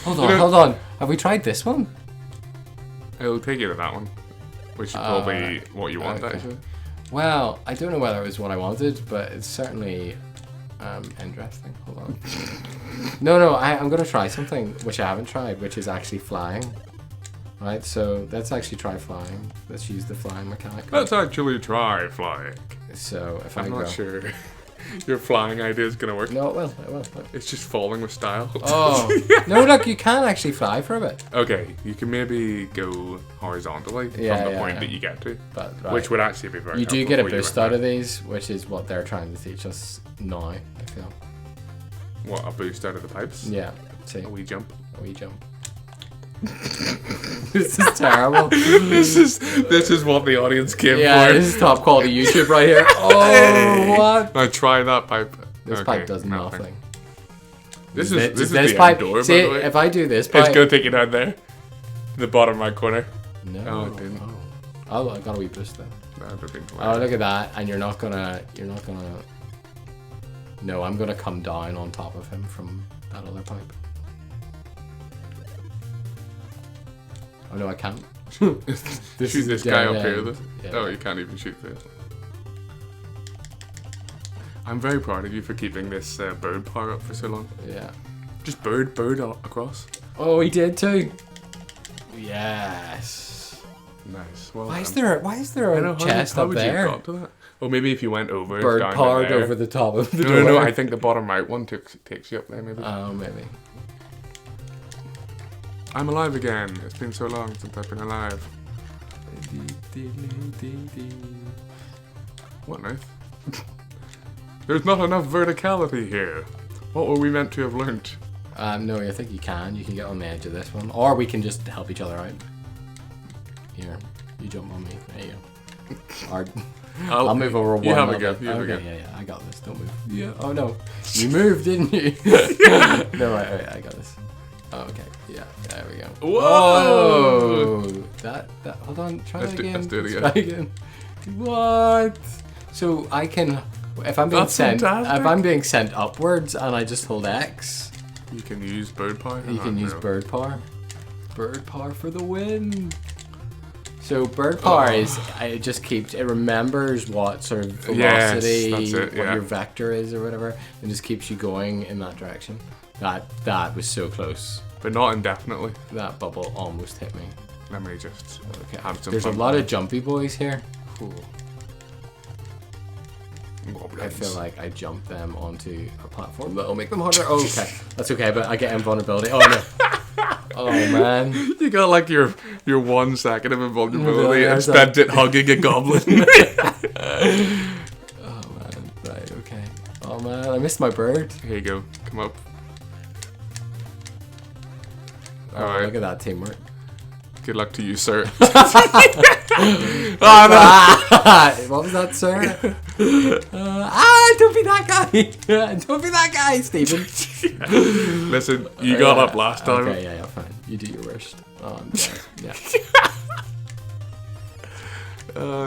Hold on. Have we tried this one? It'll take you to that one, which is probably what you want actually. Well, I don't know whether it was what I wanted, but it's certainly interesting. Hold on. No, I'm going to try something which I haven't tried, which is actually flying. Right, so let's actually try flying. Let's use the flying mechanic. Let's actually try flying. So if I'm I go... not sure your flying idea is going to work. No, it will. It's just falling with style. Oh. No, look, you can actually fly for a bit. Okay, you can maybe go horizontally from the point that you get to. But, right. Which would actually be very You do helpful get a for you boost right out now. of these, which is what they're trying to teach us now, I feel. What, a boost out of the pipes? Yeah, see. A wee jump? A wee jump. This is terrible. this is what the audience came Yeah, for. this is top quality YouTube right here. Oh, what? Now try that pipe. This pipe does nothing. This is this the pipe. end door, See, by the way. if I do this pipe... It's going to take you down there. The bottom right corner. No. Oh, it didn't. Oh, I got a wee boost then. No, it didn't. Oh, look at that. And you're not gonna... No, I'm gonna come down on top of him from that other pipe. Oh no, I can't. Shoot is this a guy dead up here. end. Yeah. Oh, you can't even shoot this. I'm very proud of you for keeping this bird power up for so long. Yeah. Just bird across. Oh, he did too. Yes. Nice. Well, Why is there I a know, chest how up would there? You have got to that? Or maybe if you went over Bird down powered there. over the top of the No, door. no, I think the bottom right one takes you up there. Maybe. Oh, maybe. I'm alive again. It's been so long since I've been alive. What on earth? There's not enough verticality here. What were we meant to have learnt? No, I think you can. You can get on the edge of this one. Or we can just help each other out. Here, you jump on me. There you go. Or, I'll move over one. You have a level. go. You have a go. Yeah, I got this. Don't move. Yeah. Oh no, you moved, didn't you? No, right, I got this. Oh, okay. Yeah, there we go. Whoa! Oh, that. Hold on. Try it again. Let's do it again. Try again. What? So I can, if I'm being That's sent, fantastic. if I'm being sent upwards and I just hold X, You can use bird power. you can use bird power. Bird power for the win. So bird power is, it just keeps, it remembers what sort of velocity, Yes, that's it, what yeah. your vector is or whatever, and just keeps you going in that direction. That was so close. But not indefinitely. That bubble almost hit me. Let me just Okay. have some There's fun. a lot of jumpy boys here. Ooh. I Goblins. feel like I jumped them onto a platform that'll make them harder. Oh, okay. That's okay, but I get invulnerability. Oh no. Oh man. You got like your 1 second of invulnerability Yeah, and spent it hugging a goblin. Oh man. Right, okay. Oh man, I missed my bird. Here you go. Come up. Oh, Alright. look at that teamwork. Good luck to you, sir. What was that, sir? Don't be that guy. Don't be that guy, Stephen. Listen, you got up last time. Okay, yeah, fine. You do your worst. Oh, I'm dead. Yeah.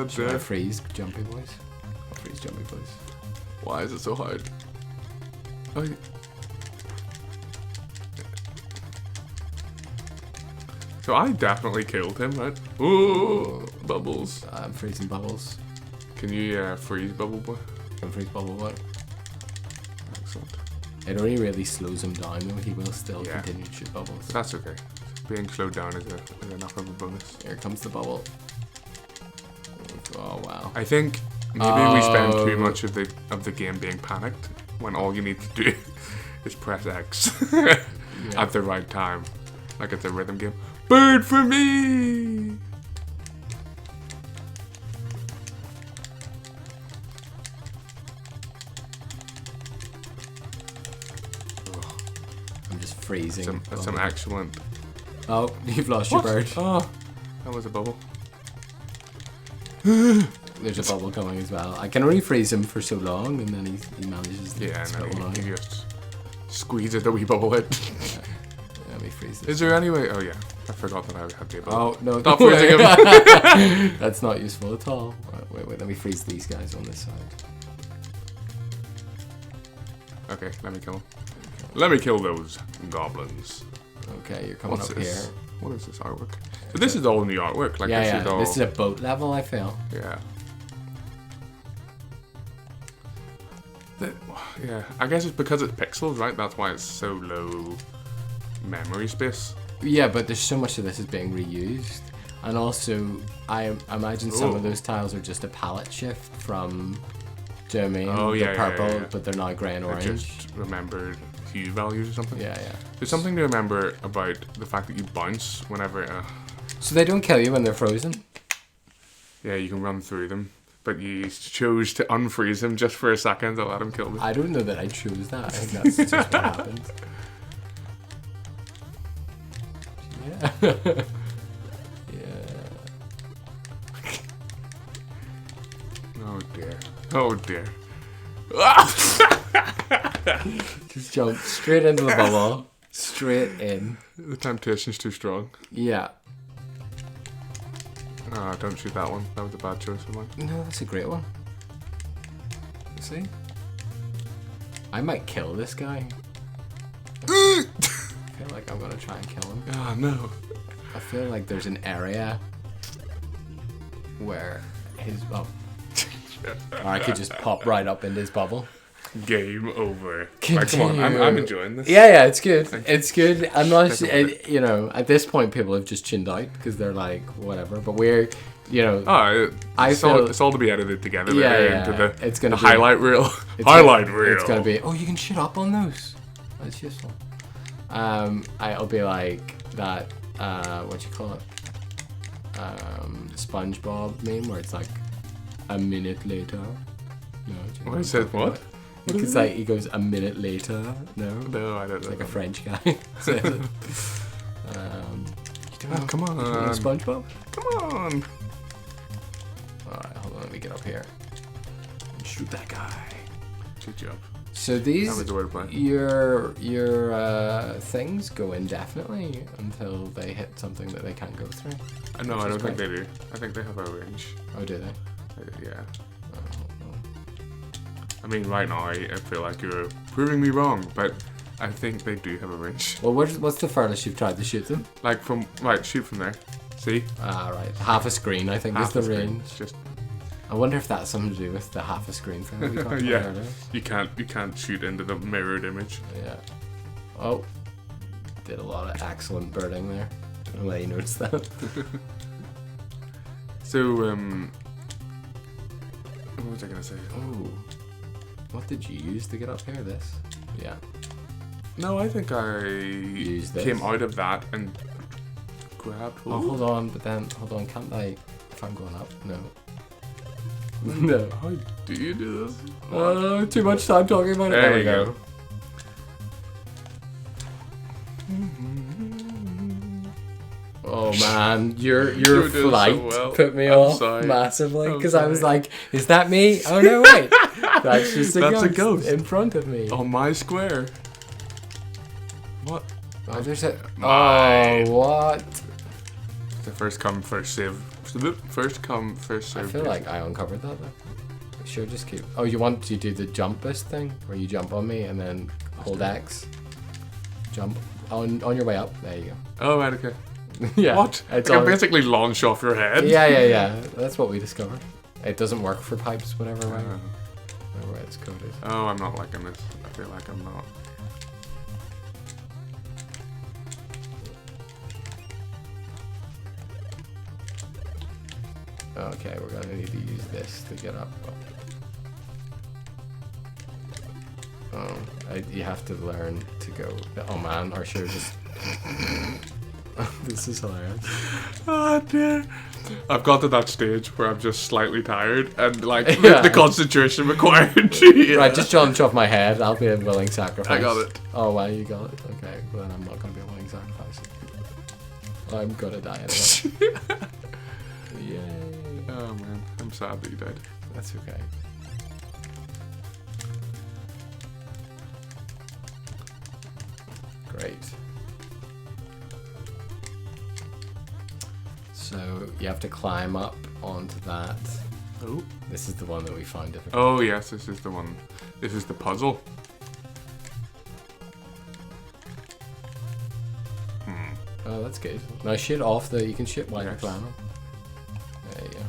Should I Dear. freeze jumpy boys? I'll freeze jumpy boys. Why is it so hard? Oh, so I definitely killed him, right? Ooh, bubbles. I'm freezing bubbles. Can you freeze bubble boy? Can freeze bubble boy. Excellent. It only really slows him down though. He will still Yeah. continue to shoot bubbles. That's okay. Being slowed down is enough of a bonus. Here comes the bubble. Oh wow. I think maybe we spend too Oh. much of the game being panicked when all you need to do is press X at the right time, like it's a rhythm game. Bird for me. I'm just freezing. That's some excellent. Oh, you've lost your bird. Oh, that was a bubble. There's a bubble coming as well. I can only freeze him for so long, and then he manages to Yeah, no, spit one out. you just squeeze it the wee bubble in. Let me freeze this. Is there any way? Oh yeah, I forgot that I had the ability. Oh no! Stop freezing him. That's not useful at all. Wait, let me freeze these guys on this side. Okay, let me kill him. Let me kill those goblins. Okay, you're coming What's up this? here. What is this artwork? So this is all new artwork. Like Yeah, this yeah. is all. This is a boat level. I feel. Yeah. Yeah, I guess it's because it's pixels, right? That's why it's so low memory space. Yeah, but there's so much of this is being reused. And also, I imagine some of those tiles are just a palette shift from, do you know what I mean? Oh, yeah, the purple, yeah. but they're now grey and I orange. just remembered hue values or something. Yeah, yeah. There's something to remember about the fact that you bounce whenever... So they don't kill you when they're frozen? Yeah, you can run through them. But you chose to unfreeze them just for a second to let him kill me. I don't know that I chose that. I think that's just what happened. Yeah. Yeah. Oh dear. Oh dear. Just jump straight into the bubble. Straight in. The temptation's too strong. Yeah. Ah, don't shoot that one. That was a bad choice of mine. No, that's a great one. See? I might kill this guy. I feel like I'm gonna try and kill him. Ah, no. I feel like there's an area where his... Oh. Or I could just pop right up into his bubble. Game over. Right, come on, I'm enjoying this. Yeah, it's good. It's good. Unless, you know, at this point people have just chinned out because they're like, whatever. But we're, you know... Oh, it's all to be edited together into the highlight reel. Highlight reel. It's going to be, oh, you can shit up on those. That's useful. It'll be like that, what you call it? SpongeBob meme where it's like, a minute later. No, what is it? What? It's like he goes a minute later. No, I don't know. It's like a French guy. Says it. Come on, SpongeBob. Come on. All right, hold on. Let me get up here and shoot that guy. Good job. So these That was the wordplay. your things go indefinitely until they hit something that they can't go through. No, I don't think they do. I think they have a range. Oh, do they? Yeah. I mean, right now I feel like you're proving me wrong, but I think they do have a range. Well, what's the furthest you've tried to shoot them? Like shoot from there. See? Ah, right. Half a screen, I think, is the range. Just. I wonder if that's something to do with the half a screen thing that we talked about earlier. You can't shoot into the mirrored image. Yeah. Oh. Did a lot of excellent birding there. I don't know why you noticed that. So, what was I gonna say? Oh. What did you use to get up here? This? Yeah. No, I think I came out of that and grabbed. Oh, hold on, can't I? If I'm going up, no. No. How do you do this? Too much time talking about it. There we go. Oh man, your doing flight so well. put me I'm off sorry. massively I'm because I was sorry. like, "Is that me? Oh no, wait, that's just That's a ghost. in front of me." On my square. What? Oh, there's a. My. Oh, what? The first come, first save. First come, first serve. I feel like I uncovered that though. Sure, just keep. Oh, you want to do the jump boost thing where you jump on me and then hold X, jump on your way up. There you go. Oh, right, okay. Yeah. What? I can basically launch off your head. Yeah. That's what we discovered. It doesn't work for pipes, whatever way. Whatever way it's coded. Oh, I'm not liking this. I feel like I'm not. Okay, we're gonna need to use this to get up. Oh, you have to learn to go. Oh man, or sure just. This is hilarious. Oh dear. I've got to that stage where I'm just slightly tired and like the concentration required. Yeah. Right, just jump off my head. I'll be a willing sacrifice. I got it. Oh wow, you got it. Okay, well then I'm not gonna be a willing sacrifice. I'm gonna die anyway. Yay. Oh man, I'm sad that you died. That's okay. Great. So you have to climb up onto that. Oh. This is the one that we found difficult. Oh yes, this is the one. This is the puzzle. Oh, that's good. Now shoot off the. You can shoot while you're Yes. climbing. There you go.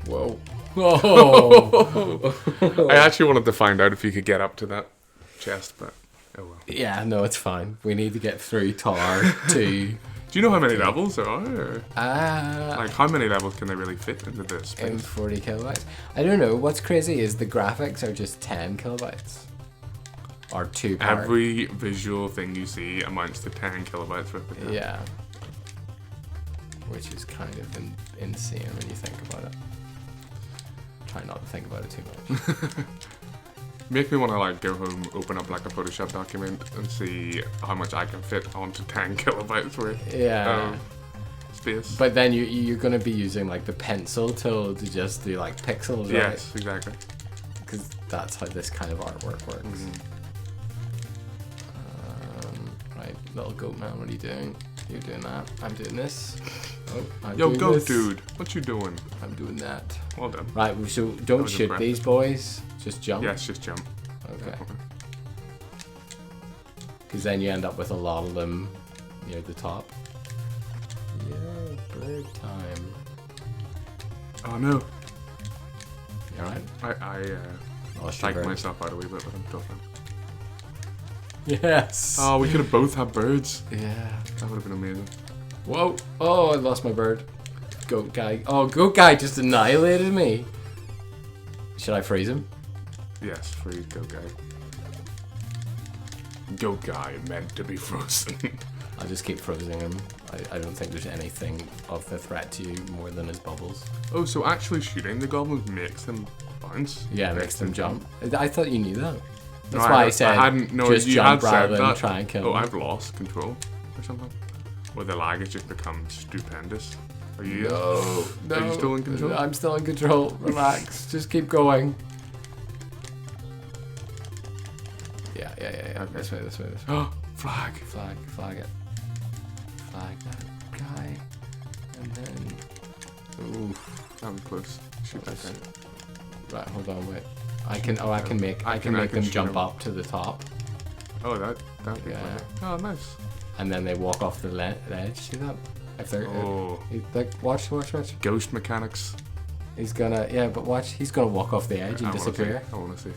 Whoa. Whoa. I actually wanted to find out if you could get up to that chest, but oh well. Yeah, no, it's fine. We need to get through Tower 2. Do you know how many levels there are? Or? Ah. Like, how many levels can they really fit into this space? In 40 kilobytes. I don't know. What's crazy is the graphics are just 10 kilobytes. Or 2 part. Every visual thing you see amounts to 10 kilobytes worth of data. Yeah. Which is kind of insane when you think about it. Try not to think about it too much. Make me want to like go home, open up like a Photoshop document and see how much I can fit onto 10 kilobytes worth Yeah. space. But then you're going to be using like the pencil tool to just do like pixels, right? Yes, exactly. Because that's how this kind of artwork works. Right, little goat man, what are you doing? You're doing that. I'm doing this. Oh, I'm Yo, doing go, this. dude. What you doing? I'm doing that. Well done. Right, so don't was shoot impressive. these boys. Just jump. Yes, just jump. Okay. Because then you end up with a lot of them near the top. Yeah, bird time. Oh no. You alright? I Lost your psyched bird. myself out a wee bit, but I'm still fine. Yes. Oh, we could have both had birds. Yeah. That would have been amazing. Whoa. Oh, I lost my bird. Goat guy. Oh, goat guy just annihilated me. Should I freeze him? Yes, free goat guy. Goat guy meant to be frozen. I'll just keep freezing him. I don't think there's anything of the threat to you more than his bubbles. Oh, so actually shooting the goblins makes them bounce? Yeah, makes them jump. I thought you knew that. That's No, why I said hadn't. No, just you jump had rather said than that. try and kill Oh, them. I've lost control or something. Or the lag has just become stupendous. Are you? No, no. Are you still in control? I'm still in control. Relax. Just keep going. Yeah. Okay. This way. Oh, flag. Flag it. Flag that guy. And then... Oof. That was close. Shoot that guy. Right, hold on, wait. I can make them shoot jump him. up to the top. Oh, that'd be Yeah. clever. Oh, nice. And then they walk off the ledge. See that? If they're... Oh. like, watch. Ghost mechanics. He's gonna... Yeah, but watch. He's gonna walk off the edge and disappear. I want to see.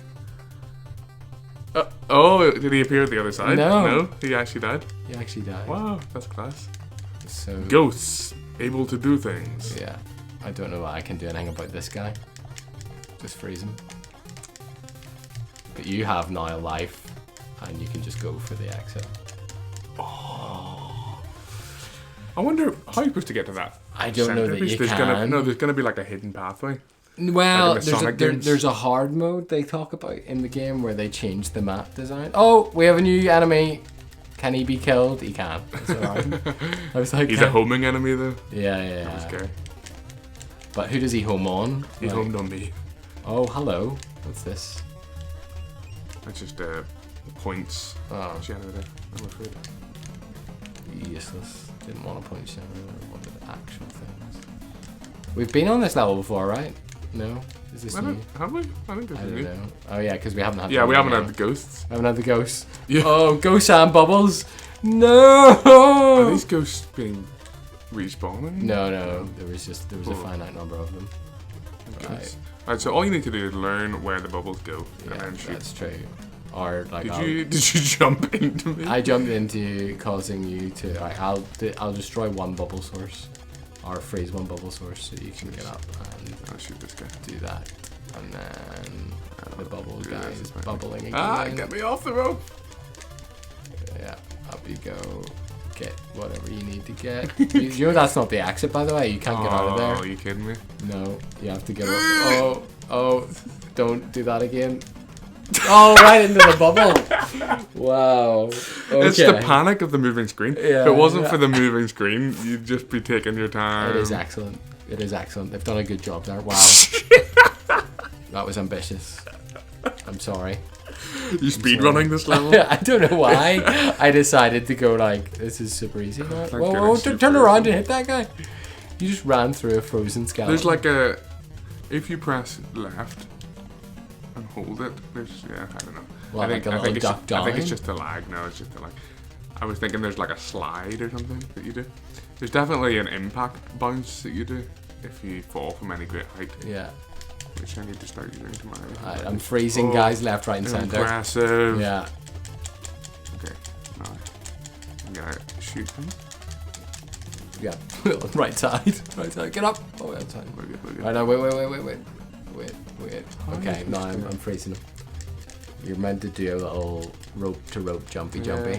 Oh, did he appear at the other side? No. No, he actually died. He actually died. Wow, that's class. So... Ghosts able to do things. Yeah. I don't know what I can do anything about this guy. Just freeze him. But you have now a life, and you can just go for the exit. I wonder how you're supposed to get to that. I don't know that you there's can. There's gonna be like a hidden pathway. Well, Like in the Sonic games. there's a hard mode they talk about in the game where they change the map design. Oh, we have a new enemy. Can he be killed? He can. That's alright. I was like, He's a homing enemy though. Yeah. That was scary. But who does he home on? He Like- homed on me. Oh, hello. What's this? That's just points Oh, generator, I'm afraid. useless. Didn't want to point generator. I wanted actual things. We've been on this level before, right? No? Is this new? Have we? I think this I is don't new. know. Oh yeah, because we haven't had. Yeah, we haven't had had the ghosts. haven't had the ghosts. Yeah. Oh, ghosts and bubbles. No. Are these ghosts being respawning? No. There was a Oh. finite number of them. Right. Right, so all you need to do is learn where the bubbles go Yeah, and then shoot. that's true. Or like Did you jump into me? I jumped into causing you to. Right, I'll destroy one bubble source, or freeze one bubble source so you can get up and I'll shoot this guy. do that, and then the bubble do guy this, is it's fine. bubbling again. Ah, get me off the rope! Yeah, up you go. Get whatever you need to get. you know that's not the exit, by the way. You can't get out of Oh, there. are you kidding me? No, you have to get up. Oh, don't do that again. Oh, right into the bubble. Wow. Okay. It's the panic of the moving screen. Yeah, if it wasn't yeah. for the moving screen, you'd just be taking your time. It is excellent. It is excellent. They've done a good job there. Wow. That was ambitious. I'm sorry. You speedrunning this level? I don't know why I decided to go like, this is super easy. Whoa, goodness, you turn frozen. around and hit that guy. You just ran through a frozen skeleton. There's like if you press left and hold it, I don't know. Well, like a little it's, duck I think it's down? just a lag. No, it's just a lag. I was thinking there's like a slide or something that you do. There's definitely an impact bounce that you do. if you fall from any great height. Yeah. Which I need to start using tomorrow. Right, I'm freezing guys left, right, and centre. Impressive. Yeah. Okay. Now I'm gonna shoot him. Yeah. Right side. Right side. Get up. Oh, outside. We're good. Right now, wait. Okay, no, I'm freezing him. You're meant to do a little rope to rope jumpy. Rope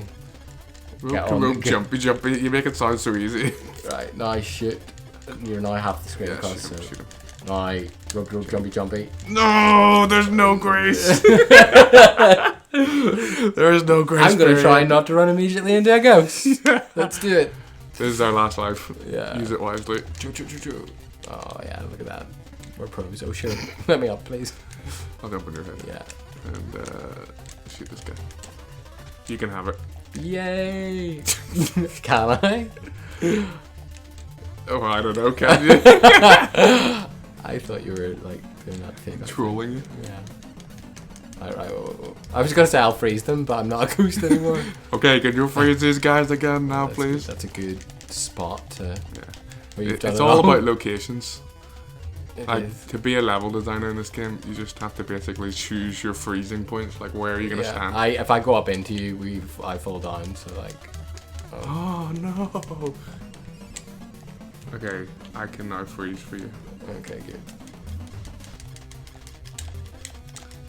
to rope jumpy. You make it sound so easy. Right, now shoot. You're now half the screen across. Shoot him. Now, rope to rope jumpy. No, there's no grace. There is no grace. I'm gonna try not to run immediately into a ghost. Let's do it. This is our last life. Yeah. Use it wisely. Oh yeah, look at that. We're pros. Oh sure. Let me up, please. I'll jump on your head. Yeah. And shoot this guy. You can have it. Yay! Can I? Oh, I don't know. Can you? I thought you were like doing that thing. Trolling you. Yeah. Alright, whoa. I was gonna say I'll freeze them, but I'm not a ghost anymore. Okay, can you freeze these guys again now, please? That's a good spot to. Yeah. Where you've done It's it all about locations. It Like, is. to be a level designer in this game, you just have to basically choose your freezing points. Like, where are you gonna stand? If I go up into you, I fall down. So like. Oh no. Okay, I can now freeze for you. Okay, good.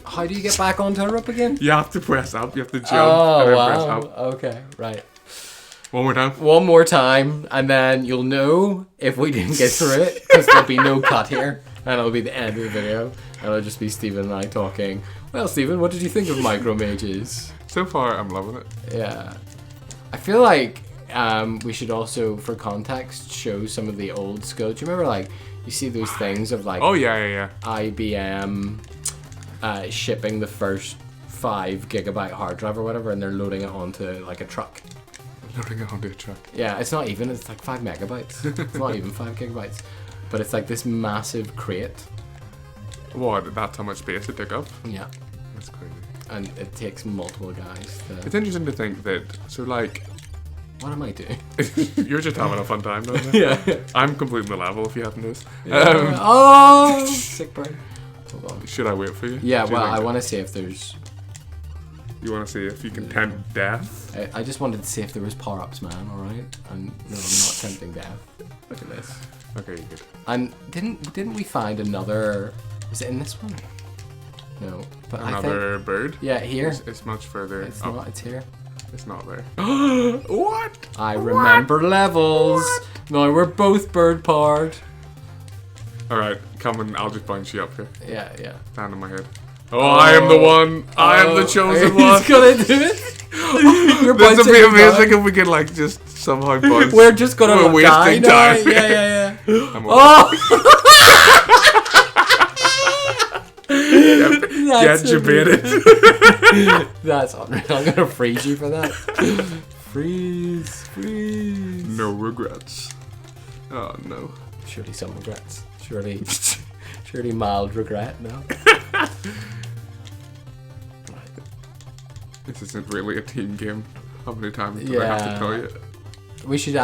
How do you get back onto a rope again? You have to press up. You have to jump Oh and then press wow. up. Okay, right. One more time. One more time, and then you'll know if we didn't get through it, because there'll be no cut here, and it'll be the end of the video, and it'll just be Stephen and I talking. Well, Stephen, what did you think of MicroMages? So far, I'm loving it. Yeah. I feel like we should also, for context, show some of the old school. Do you remember, like, you see those things of, like, Oh, yeah. IBM shipping the first 5 GB hard drive or whatever, and they're loading it onto, like, a truck. Loading it onto a truck. Yeah, it's not even, it's like 5 megabytes. It's not even 5 gigabytes. But it's like this massive crate. What? That's how much space it took up? Yeah. That's crazy. And it takes multiple guys to... It's interesting to think that, so like... What am I doing? You're just having a fun time, don't you? Yeah. I'm completing the level, if you haven't noticed. Oh! Sick burn. Hold on. Should I wait for you? Yeah, Do you well, think I want to see if there's... You want to see if you can tempt death? I just wanted to see if there was power-ups, man, alright? And no, I'm not tempting death. Look at this. Okay, you're good. And didn't we find another... Was it in this one? No. But Another bird? Yeah, here. It's much further It's up. not, it's here. It's not there. What? I remember levels. What? No, we're both bird powered. Alright, come and I'll just bounce you up here. Yeah. Stand on my head. Oh, I am the one. I am the chosen one. He's gonna do it. This would be amazing if we could like just somehow bounce. We're just gonna We're die wasting now. time. Yeah. I'm That's Get debated. That's unreal. I'm gonna freeze you for that. Freeze. No regrets. Oh no. Surely some regrets. Surely mild regret. No. This isn't really a team game. How many times do I have to tell you? We should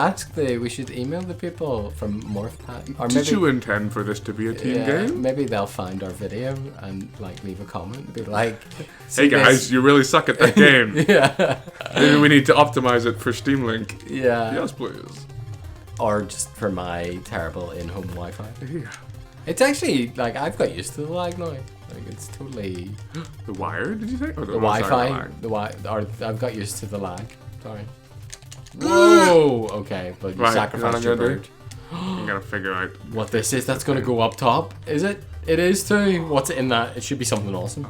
email the people from Morphcat. Or Did you intend for this to be a team game? Maybe they'll find our video and like leave a comment and be like, hey guys, you really suck at that game. Yeah. Maybe we need to optimize it for Steam Link. Yeah. Yes, please. Or just for my terrible in-home Wi-Fi. Yeah. It's actually like I've got used to the lag now. Like it's totally The wire, did you think? Or the Wi-Fi? Or I've got used to the lag. Sorry. Whoa. Okay, but you Right, sacrificed your bird. I'm gonna figure out What this is? That's gonna go up top. Is it? It is too. What's in that? It should be something awesome.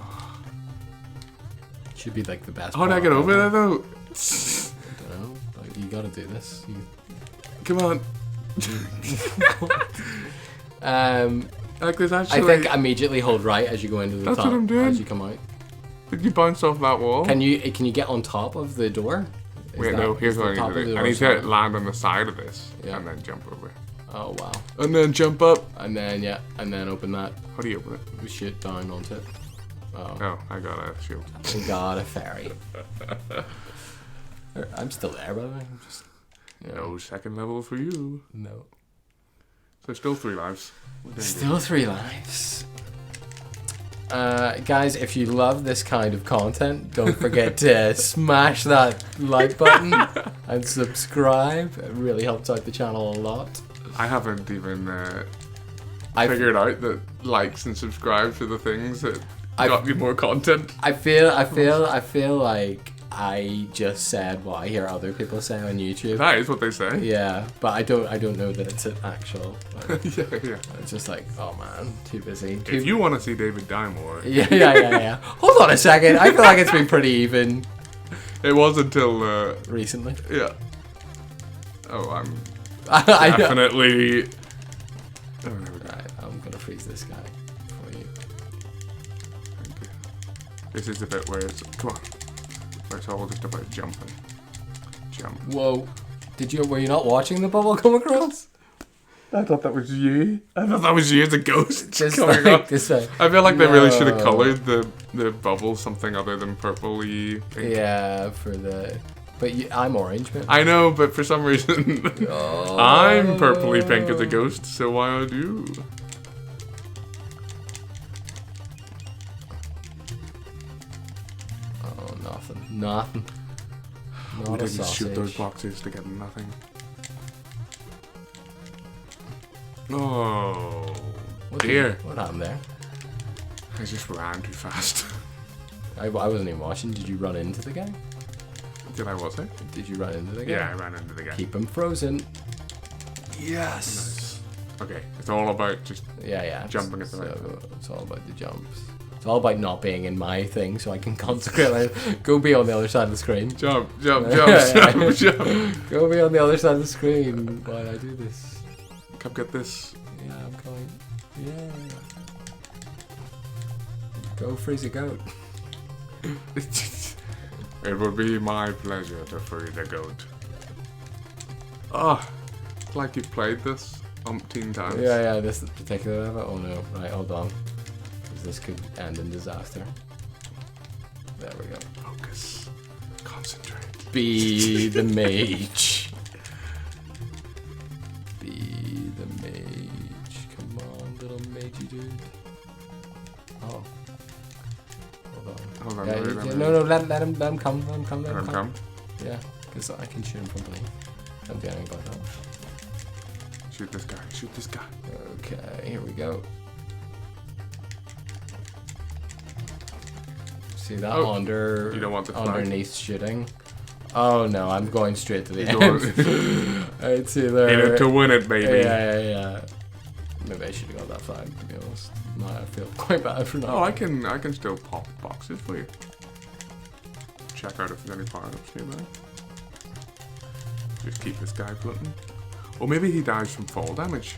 It should be like the best. How did I get over there though? I don't know. Like, you gotta do this. Come on. Like there's I actually. think immediately hold right as you go into the That's top. what I'm doing. As you come out. Did you bounce off that wall? Can you get on top of the door? Wait, no. Here's what I need to do. I need to land on the side of this and then jump over. Oh wow. And then jump up. And then and then open that. How do you open it? Shit down onto it. Oh, I got a shield. We got a ferry. I'm still there, by the way. I'm just No second level for you. no. So still 3 lives. Still 3 lives. Guys, if you love this kind of content, don't forget to smash that like button and subscribe. It really helps out the channel a lot. I haven't even figured out that likes and subscribes are the things that got me more content. I feel like I just said what I hear other people say on YouTube. That is what they say. Yeah, but I don't know that it's an actual. Like, yeah. It's just like, oh man, too busy. If you want to see David die more. Yeah. Hold on a second. I feel like it's been pretty even. It was until recently. Yeah. Oh, I'm definitely. Right, I'm gonna freeze this guy for you. Thank you. This is the bit where it's come on. Where it's all just about jumping. Jump. Whoa. Were you not watching the bubble come across? I thought that was you. I thought that was you as a ghost. Just coming like up. this. I feel like they really should have coloured the bubble something other than purpley pink. Yeah, but I'm orange, man. I know, but for some reason I'm purpley pink as a ghost, so why I do? Oh, nothing. We Not a didn't sausage. shoot those boxes to get nothing. Oh dear. What happened there? I just ran too fast. I wasn't even watching. Did you run into the guy? Did I was it? Did you run into the guy? Yeah, I ran into the guy. Keep him frozen. Nice. Yes. Okay, it's all about just jumping at the right time. It's all about the jumps. It's all about not being in my thing, so I can concentrate. Go be on the other side of the screen. Jump. Jump. Go be on the other side of the screen while I do this. Come get this. Yeah, I'm going. Yeah. Go freeze a goat. It would be my pleasure to free the goat. Oh, it's like you've played this umpteen times. Yeah, this particular level. Oh no, right, hold on. Because this could end in disaster. There we go. Focus. Concentrate. Be the mage. Be the mage. Come on, little magey dude. Oh. Hold on. No, let him come. Let him come. Let him come. Yeah, because I can shoot him from beneath. Don't do anything about that. Shoot this guy. Shoot this guy. Okay, here we go. See that you don't want the flag. underneath shooting? Oh no, I'm going straight to the end. It's either in it to win it, baby. Yeah. Maybe I should have got that flag, to be honest. No, I feel quite bad for not. Oh, I can still pop boxes for you. Check out if there's any power-ups nearby. Just keep this guy floating. Or maybe he dies from fall damage.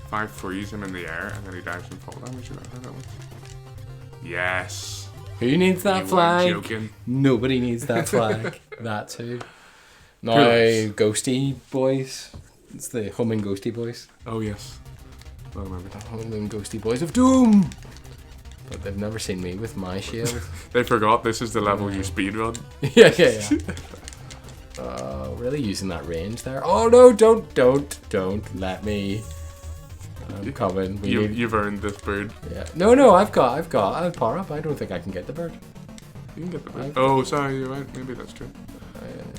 If I freeze him in the air and then he dies from fall damage, you know that one. Yes. Who needs that You flag? weren't joking. Nobody needs that flag. That too. Now, Who? Ghosty boys. It's the humming ghosty boys. Oh yes. I remember The that. humming ghosty boys of doom. But they've never seen me with my shield. They forgot this is the level you speedrun. yeah. Really using that range there. Oh no! Don't let me. I'm coming. You've earned this bird. Yeah. No. I've power up. I don't think I can get the bird. You can get the bird. Oh, sorry. You're right. Maybe that's true.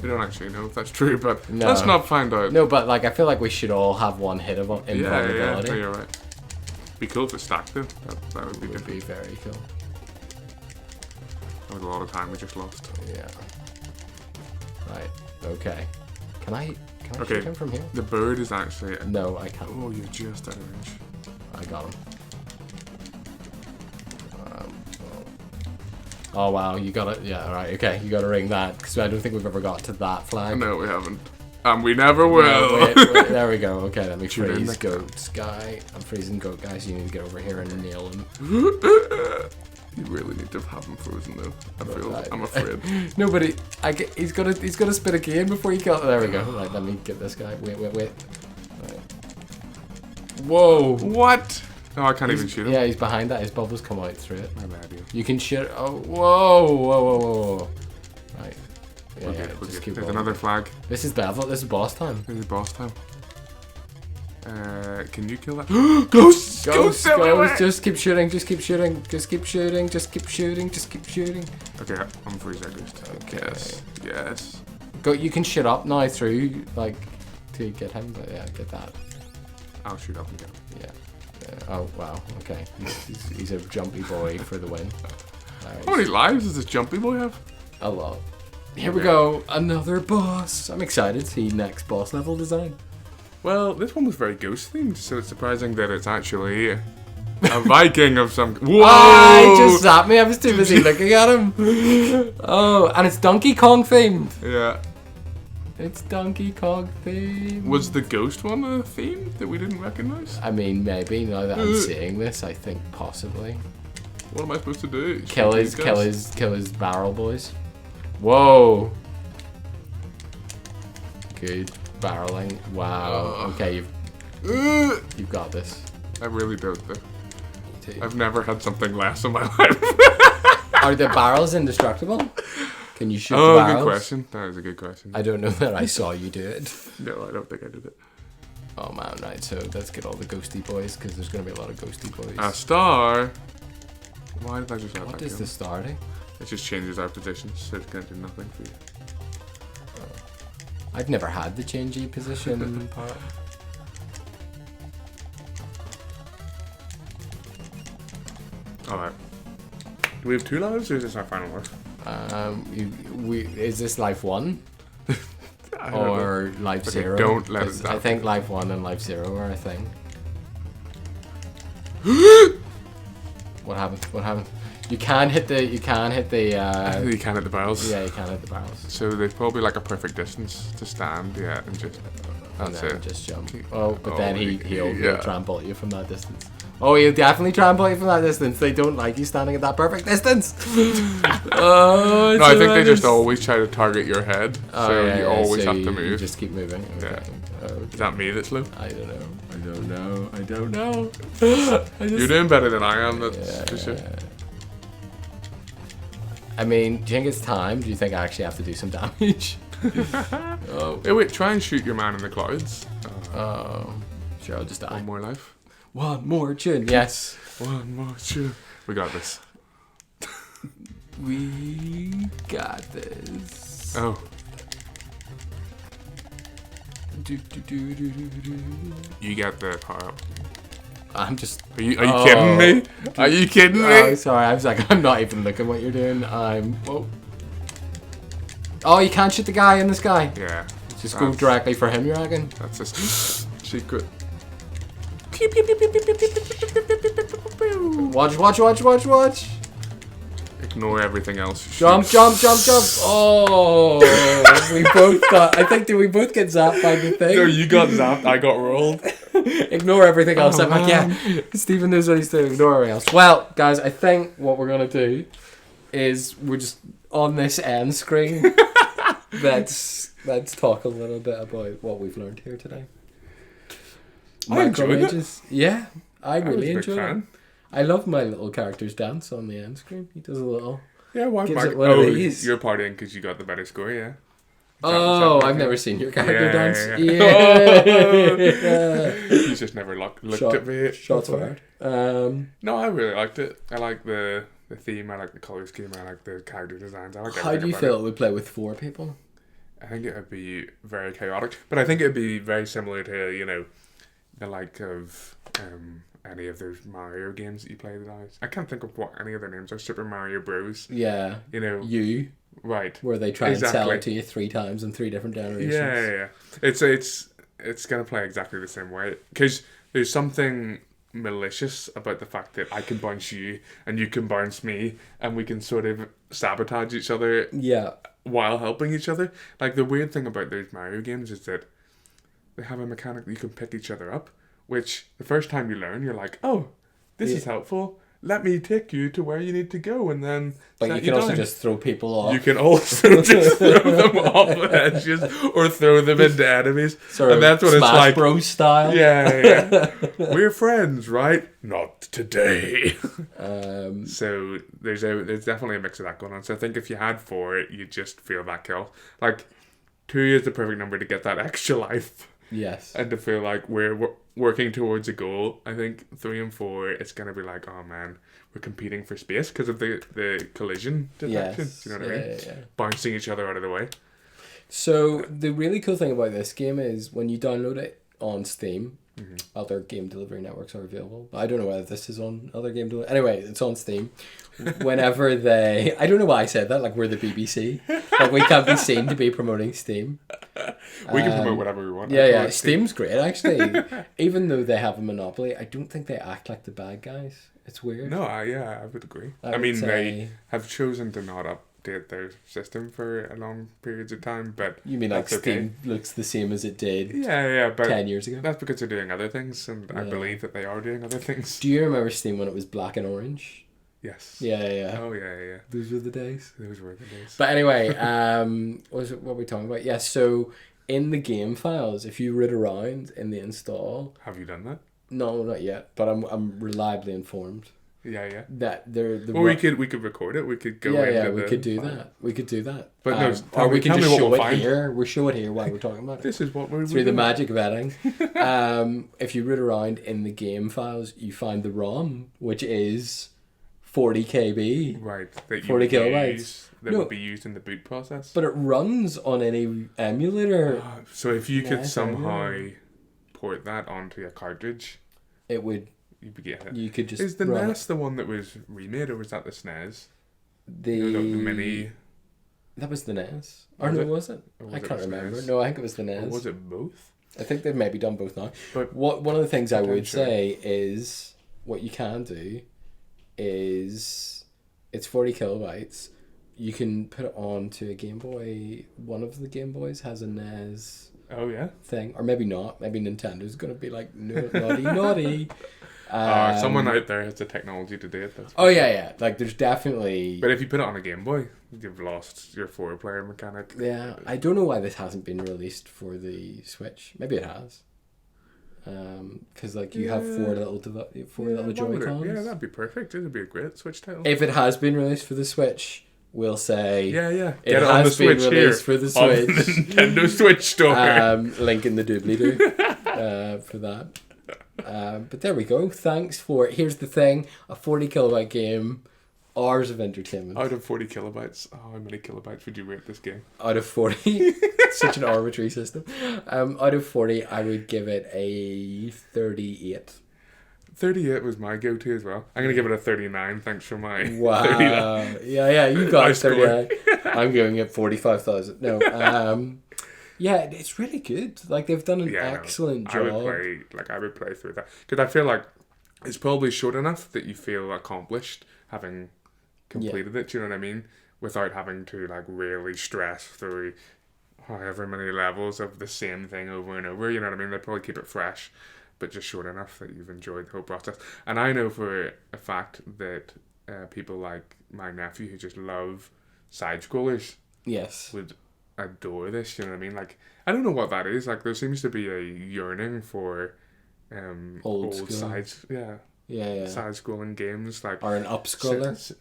We don't actually know if that's true, but let's not find out. No, but like I feel like we should all have one hit of invulnerability. Yeah, you're right. Be cool if it stacked though. That would be good. Would be very cool. That was a lot of time we just lost. Yeah. Right. Okay. Can I Okay. shoot him from here? The bird is actually. No, I can't. Oh, you're just out of range. I got him. Oh wow, you got it. Yeah, right. Okay, you got to ring that because I don't think we've ever got to that flag. No, we haven't. And we never will. No, wait, there we go. Okay, let me Shoot in freeze the goats guy. I'm freezing goat guy, so you need to get over here and nail him. You really need to have him frozen though. I'm afraid. No, but he's gonna spit a game before you kill. There we go. Right, let me get this guy. Wait. Right. Whoa. What? No, I can't even shoot him. Yeah, he's behind that. His bubbles come out through it. My bad, yeah. You can shoot. Oh, whoa. Right. Yeah, We're just good. keep There's rolling. another flag. This is level. This is boss time. This is boss time. Can you kill that? Ghosts! Ghosts, everywhere! just keep shooting, just keep shooting, just keep shooting, just keep shooting, just keep shooting. Okay, I'm freeze that ghost. Okay. Yes. Go, you can shoot up now through, like, to get him, but yeah, get that. I'll shoot up and get him. Yeah. Oh, wow, okay. He's a jumpy boy for the win. How many lives does this jumpy boy have? A lot. Here we go, another boss. I'm excited to see next boss level design. Well, this one was very ghost themed, so it's surprising that it's actually a Viking of some. Whoa! Ah, he just zapped me. I was too busy looking at him. Oh, and it's Donkey Kong themed. Yeah. It's Donkey Kong themed. Was the ghost one a theme that we didn't recognize? I mean, maybe now that I'm seeing this, I think possibly. What am I supposed to do? Kill his barrel boys. Whoa. Good barreling. Wow. Okay, you've got this. I really don't though. I've never had something less in my life. Are the barrels indestructible? Can you shoot the Oh, barrels? good question. That is a good question. I don't know that I saw you do it. No, I don't think I did it. Oh man, right, so let's get all the ghosty boys, because there's going to be a lot of ghosty boys. A star? Why did I just have What that is go? the star do? It just changes our positions, so it's going to do nothing for you. I've never had the changey position part. Alright. Do we have 2 lives, or is this our final life? Is this life 1? I don't know. Or life Okay, 0? don't let it 'Cause happen. I think life 1 and life 0 are a thing. What happened? What happened? You can hit the. You can hit the barrels. Yeah, you can hit the barrels. So there's probably like a perfect distance to stand, yeah, and just. And That's then it. just jump. Oh, but Oh, then yeah. he'll trample you from that distance. Oh, he'll definitely trample you from that distance. They don't like you standing at that perfect distance. Oh, No, I think they just always try to target your head, so yeah, you always so have to you move. just keep moving. Okay. Is that me that's low? I don't know. I don't know. I don't know. You're doing better than I am, that's for sure. I mean, do you think it's time? Do you think I actually have to do some damage? Oh. Hey, wait, try and shoot your man in the clouds. Sure, I'll just die. One more life. One more chin. Yes. One more shoot. We got this. We got this. Oh. You get the power up. I'm just. Are you kidding me? Are you kidding me? Oh, sorry. I was like, I'm not even looking what you're doing. Whoa. Oh, you can't shoot the guy in the sky. Yeah. Just go directly for him, you reckon? That's a secret. Watch. Ignore everything else. Jump. Oh, we both got. I think, did we both get zapped by the thing? No, you got zapped. I got rolled. Ignore everything else. Oh, I'm like, yeah, Stephen knows what he's doing. Ignore everything else. Well, guys, I think what we're going to do is we're just on this end screen. Let's talk a little bit about what we've learned here today. I enjoyed it. MicroMages. Yeah, I really was a big enjoyed it. fan. I love my little character's dance on the end screen. He does a little. Yeah, why? Gives it one of these. You're partying because you got the better score, yeah. Oh, I've never seen your character dance. Yeah. You just never looked at me. Shots fired. No, I really liked it. I like the theme. I like the color scheme. I like the character designs. I like. How do you feel it would play with 4 people? I think it would be very chaotic, but I think it'd be very similar to the like of any of those Mario games that you play nowadays. I can't think of what any of their names are. Super Mario Bros. Yeah. Right. Where they try and sell it to you 3 times in 3 different generations. Yeah. It's gonna play exactly the same way because there's something malicious about the fact that I can bounce you and you can bounce me and we can sort of sabotage each other. Yeah. While helping each other. Like the weird thing about those Mario games is that they have a mechanic that you can pick each other up, which the first time you learn, you're like, oh, this is helpful. Let me take you to where you need to go, and then. But you can also just throw people off. You can also just throw them off edges or throw them into enemies, and that's what Smash it's like. Bros style. Yeah. We're friends, right? Not today. So there's definitely a mix of that going on. So I think if you had 4, you'd just feel that kill. Like 2 is the perfect number to get that extra life. Yes. And to feel like we're working towards a goal. I think 3 and 4, it's going to be like, oh man, we're competing for space because of the collision detection. Yes. Do you know what I mean? Yeah. Bouncing each other out of the way. So the really cool thing about this game is when you download it on Steam, other game delivery networks are available. I don't know whether this is on other game delivery. Anyway, it's on Steam. Whenever I don't know why I said that, like we're the BBC. Like we can't be seen to be promoting Steam. We can promote whatever we want. Yeah. Steam's great, actually. Even though they have a monopoly, I don't think they act like the bad guys. It's weird. No, I would agree. I mean, would say- they have chosen to not update their system for a long periods of time, but You mean like that's okay. Steam looks the same as it did Yeah, but 10 years ago? that's because they're doing other things, and I Yeah. believe that they are doing other things. Do you remember Steam when it was black and orange? Yes. Yeah. Oh, yeah. Those were the days. Those were the days. But anyway, what were we talking about? Yeah, so in the game files, if you root around in the install, Have you done that? no, not yet, but I'm reliably informed Yeah. that they're the Well, we could record it. We could go into we the could do file. that. We could do that. But no, or tell we me- can tell me just what show we'll it find. here. We'll show it here while we're talking about it. This is what we're Through the doing. magic of editing. If you root around in the game files, you find the ROM, which is 40 KB. Right, that you 40 would kilobytes. use, that No. would be used in the boot process. But it runs on any emulator. So if you could Yes, somehow port that onto a cartridge, It would. you'd be getting it. You could just Is the run NES the one that was remade, or was that the SNES? the You know, the mini, That was the NES. Or Was no, it? was it? Or was I it can't the remember. SNES? No, I think it was the or NES. was it both? I think they've maybe done both now. But One of the things I would Potentially. say is what you can do is it's 40 kilobytes. You can put it onto a Game Boy. One of the Game Boys has a NES oh yeah, thing, or maybe not. Maybe Nintendo's gonna be like, no, naughty. someone out there has the technology to do it. That's Oh yeah. Like there's definitely. But if you put it on a Game Boy, you've lost your 4-player mechanic. Yeah, I don't know why this hasn't been released for the Switch. Maybe it has. Because like you have four little Joy-Cons. Yeah, that'd be perfect. It'd be a great Switch title. If it has been released for the Switch, we'll say Yeah. it Get it on the has been Switch here. released for the On the Switch. Nintendo Switch store. Link in the doobly-doo for that. But there we go. Thanks for here's the thing: a 40 kilobyte game, hours of entertainment. Out of 40 kilobytes, how many kilobytes would you rate this game? Out of 40, such an arbitrary system. Out of 40, I would give it a 38. 38 was my go-to as well. I'm going to give it a 39, thanks for my Wow. 39. Yeah, you got Nice 39. I'm giving it 45,000. No, yeah, it's really good. Like they've done an excellent job. I would play through that. Because I feel like it's probably short enough that you feel accomplished having completed it, do you know what I mean? Without having to like really stress through however many levels of the same thing over and over, you know what I mean? They probably keep it fresh, but just short enough that you've enjoyed the whole process. And I know for a fact that people like my nephew who just love side-scrollers Yes. would adore this, you know what I mean? Like, I don't know what that is. Like, there seems to be a yearning for Old old school. side scrolling games, like Or an upscroller.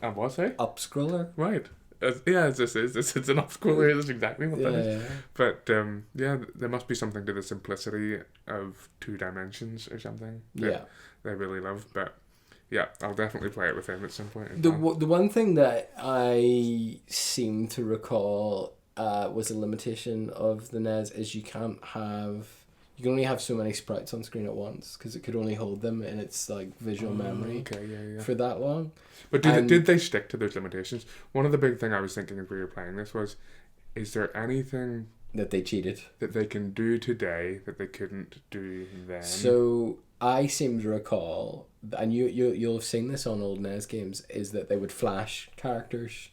And what's it? Upscroller. Right. This is an up-scroller. That's exactly what that is. Yeah. But there must be something to the simplicity of 2 dimensions or something that Yeah. they really love. But yeah, I'll definitely play it with him at some point in The time. the one thing that I seem to recall was a limitation of the NES is you can only have so many sprites on screen at once because it could only hold them in its like visual memory for that long. But did they stick to those limitations? One of the big thing I was thinking as we were playing this was, is there anything That they cheated. that they can do today that they couldn't do then? So I seem to recall, and you'll have seen this on old NES games, is that they would flash characters.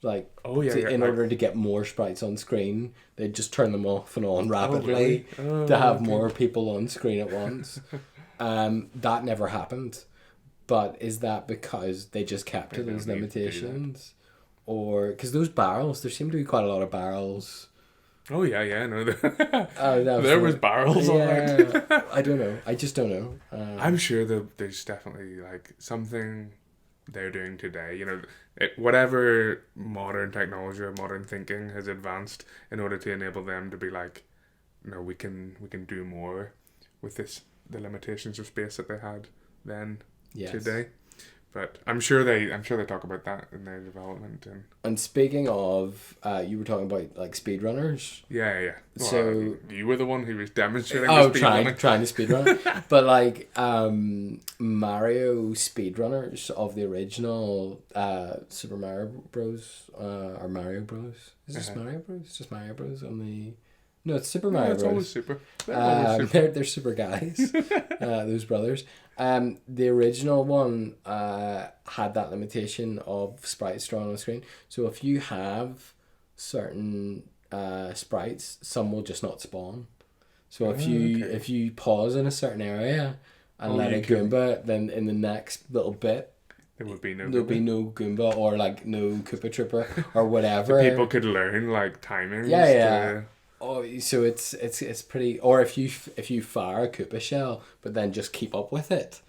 Like, in order to get more sprites on screen, they'd just turn them off and on rapidly to have more people on screen at once. That never happened. But is that because they just kept to those limitations? Or, because those barrels, there seem to be quite a lot of barrels. Oh, yeah, no. There There was barrels on it. I don't know. I just don't know. I'm sure that there's definitely like something they're doing today. You know, whatever modern technology or modern thinking has advanced in order to enable them to be like no, we can do more with the limitations of space that they had then today. But I'm sure they talk about that in their development. And speaking of, you were talking about like speedrunners. Yeah. Well, So you were the one who was demonstrating the speedrunning. trying to speedrun. But like Mario speedrunners of the original Super Mario Bros. Or Mario Bros. Is this Mario Bros? It's just Mario Bros. On the... No, it's Super Mario Bros. It's always super. They're super guys. Those brothers. The original one had that limitation of sprites drawn on the screen. So if you have certain sprites, some will just not spawn. So if you pause in a certain area and let a Goomba, then in the next little bit there'll be no Goomba or like no Koopa Trooper or whatever. So people could learn like timings. Yeah. Oh, so it's pretty. Or if you fire a Koopa shell, but then just keep up with it,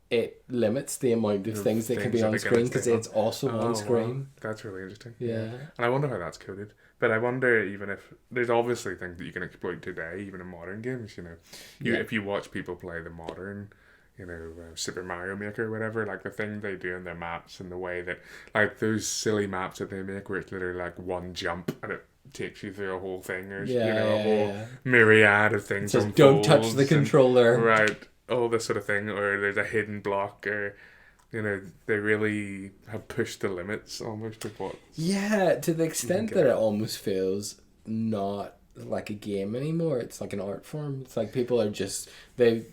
it limits the amount of things that can be on screen because it's also on screen. Wow. That's really interesting. Yeah, and I wonder how that's coded. But I wonder even if there's obviously things that you can exploit today, even in modern games. If you watch people play the modern, Super Mario Maker or whatever, like the thing they do in their maps and the way that like those silly maps that they make where it's literally like one jump and it takes you through a whole thing or a whole myriad of things. It says don't touch the controller. Right. All this sort of thing, or there's a hidden block, or they really have pushed the limits almost of what. Yeah, to the extent that it almost feels not like a game anymore. It's like an art form. It's like people are just they've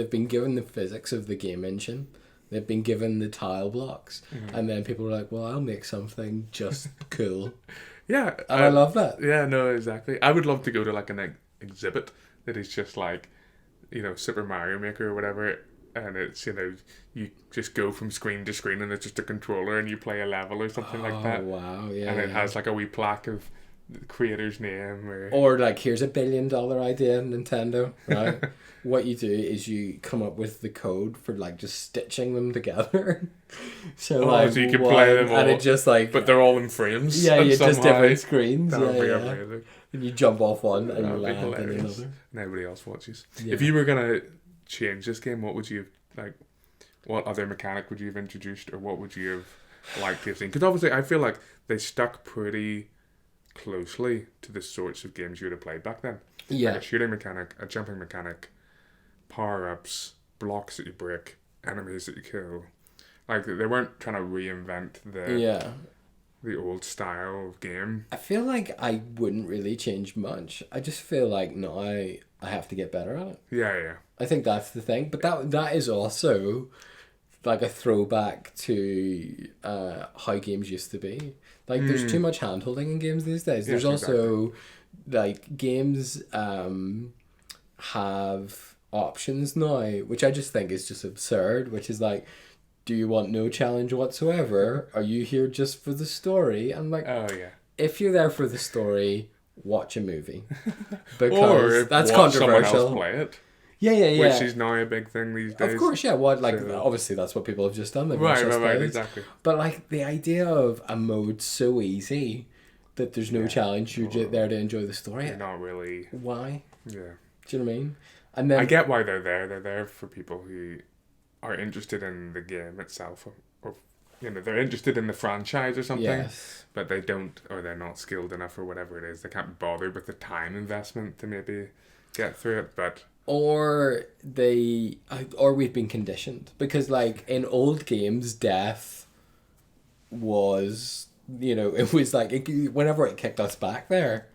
been given the physics of the game engine. They've been given the tile blocks, and then people are like, "Well, I'll make something just cool." Yeah, and I love that. Yeah, no, exactly. I would love to go to like an exhibit that is just like, Super Mario Maker or whatever, and it's you just go from screen to screen and it's just a controller and you play a level or something like that. Oh wow, yeah. And it has like a wee plaque of the creator's name or like here's $1 billion idea, Nintendo, right? What you do is you come up with the code for like just stitching them together. So you can play them all, and it just like, but they're all in frames. Yeah, you just different screens. That would be amazing. And you jump off one and you land in another. And everybody else watches. Yeah. If you were gonna change this game, what would you like? What other mechanic would you have introduced, or what would you have liked to have seen? Because obviously, I feel like they stuck pretty closely to the sorts of games you would have played back then. Yeah, like a shooting mechanic, a jumping mechanic, power-ups, blocks that you break, enemies that you kill. Like they weren't trying to reinvent the old style of game. I feel like I wouldn't really change much. I just feel like now I have to get better at it. Yeah. I think that's the thing. But that is also like a throwback to how games used to be. Like there's too much hand-holding in games these days. There's also like games have options now, which I just think is just absurd, which is like, do you want no challenge whatsoever? Are you here just for the story? I'm like, oh yeah. If you're there for the story, watch a movie. Because that's controversial. Someone else play it. Yeah. Which is now a big thing these days. Of course, yeah. Obviously that's what people have just done. Right, exactly. But like the idea of a mode so easy that there's no challenge, you're there to enjoy the story. You're not really. Why? Yeah. Do you know what I mean? And then I get why they're there. They're there for people who are interested in the game itself, or they're interested in the franchise or something. Yes. But they don't, or they're not skilled enough, or whatever it is. They can't bother with the time investment to maybe get through it. But or we've been conditioned, because like in old games, death was it was like whenever it kicked us back there.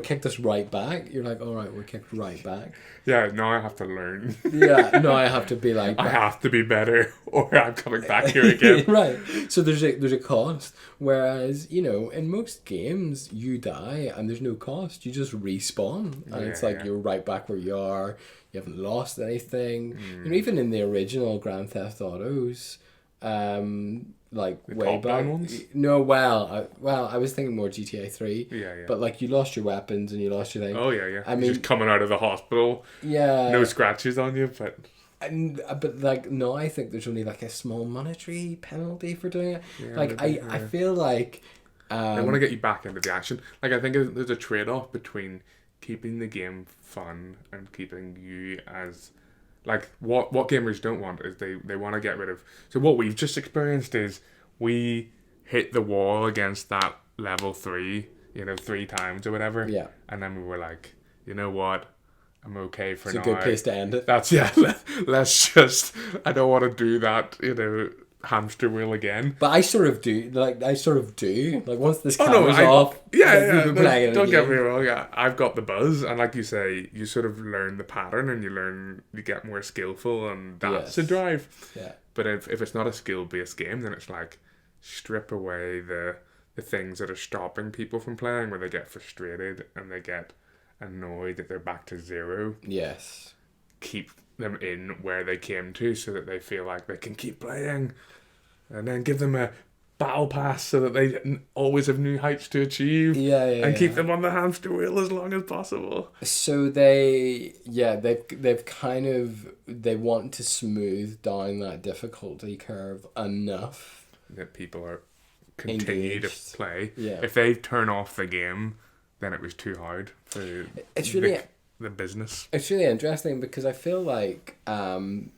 Kicked us right back. You're like, all right, we're kicked right back. Yeah, now I have to learn. Yeah, no, I have to be like, I have to be better, or I'm coming back here again. Right. So there's a cost. Whereas, in most games, you die and there's no cost. You just respawn, and it's like you're right back where you are. You haven't lost anything. Even in the original Grand Theft Autos, like the way back ones? No, I was thinking more GTA 3. Yeah. But like you lost your weapons and you lost your thing. Oh yeah. I mean, just coming out of the hospital. Yeah. No scratches on you, but like no, I think there's only like a small monetary penalty for doing it. Yeah, like I feel like they want to get you back into the action. Like I think there's a trade-off between keeping the game fun and keeping you as like what gamers don't want is they want to get rid of. So what we've just experienced is we hit the wall against that level 3, 3 times or whatever. Yeah. And then we were like, you know what? I'm okay for now. It's a good place to end it. That's let's just. I don't want to do that. Hamster wheel again. But I sort of do. Like once this Oh camera's no! off, Yeah. we'll be playing it Don't get again. me wrong. Yeah, I've got the buzz, and like you say, you sort of learn the pattern, and you get more skillful, and that's the drive. Yeah. But if it's not a skill based game, then it's like strip away the things that are stopping people from playing, where they get frustrated and they get annoyed that they're back to 0. Yes. Keep them in where they came to so that they feel like they can keep playing, and then give them a battle pass so that they always have new heights to achieve. And keep them on the hamster wheel as long as possible. So they've kind of, they want to smooth down that difficulty curve enough that people are continue to play. Yeah. If they turn off the game, then it was too hard for the business. It's really interesting because I feel like, and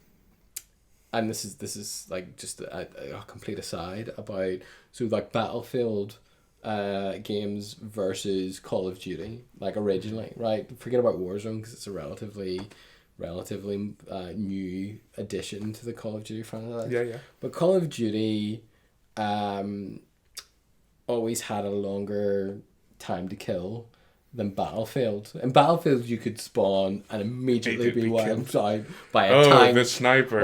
this is like just a complete aside about, so like Battlefield games versus Call of Duty, like originally, right? Forget about Warzone because it's a relatively new addition to the Call of Duty franchise. Yeah. But Call of Duty always had a longer time to kill than Battlefield. In Battlefield, you could spawn and immediately be wiped out by a tank, the sniper,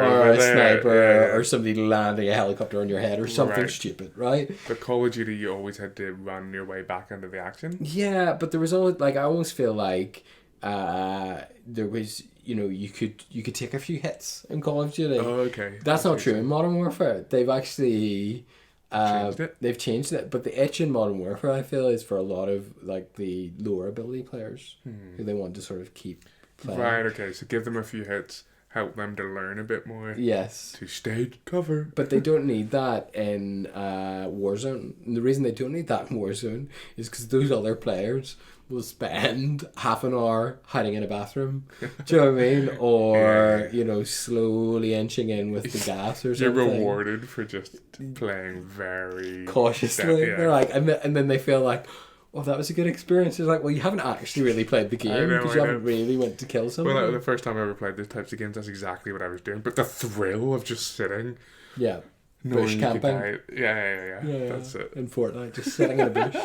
or somebody landing a helicopter on your head, or something stupid, right? But Call of Duty, you always had to run your way back into the action. Yeah, but there was always, like, I always feel like there was, you could take a few hits in Call of Duty. Oh, okay. That's not true in Modern Warfare. They've actually changed it. They've changed it, but the itch in Modern Warfare, I feel, is for a lot of like the lower ability players who they want to sort of keep playing. Right. Okay. So give them a few hits, help them to learn a bit more. Yes. To stay cover. But they don't need that in Warzone. And the reason they don't need that in Warzone is because those other players will spend half an hour hiding in a bathroom. Do you know what I mean? Or, slowly inching in with the gas or something. You're rewarded for just playing very cautiously. They're like, and then they feel like, oh, that was a good experience. It's like, well, you haven't actually really played the game because you haven't really went to kill someone. Well, the first time I ever played these types of games, that's exactly what I was doing. But the thrill of just sitting. Yeah. Bush camping. Yeah. That's it. In Fortnite, just sitting in a bush.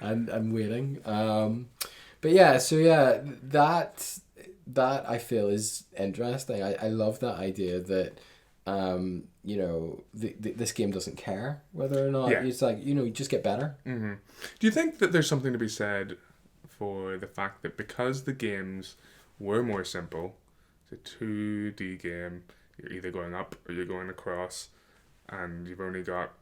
And waiting. But yeah, so yeah, that I feel is interesting. I love that idea that this game doesn't care whether or not it's like, you just get better. Mm-hmm. Do you think that there's something to be said for the fact that because the games were more simple, it's a 2D game, you're either going up or you're going across, and you've only got,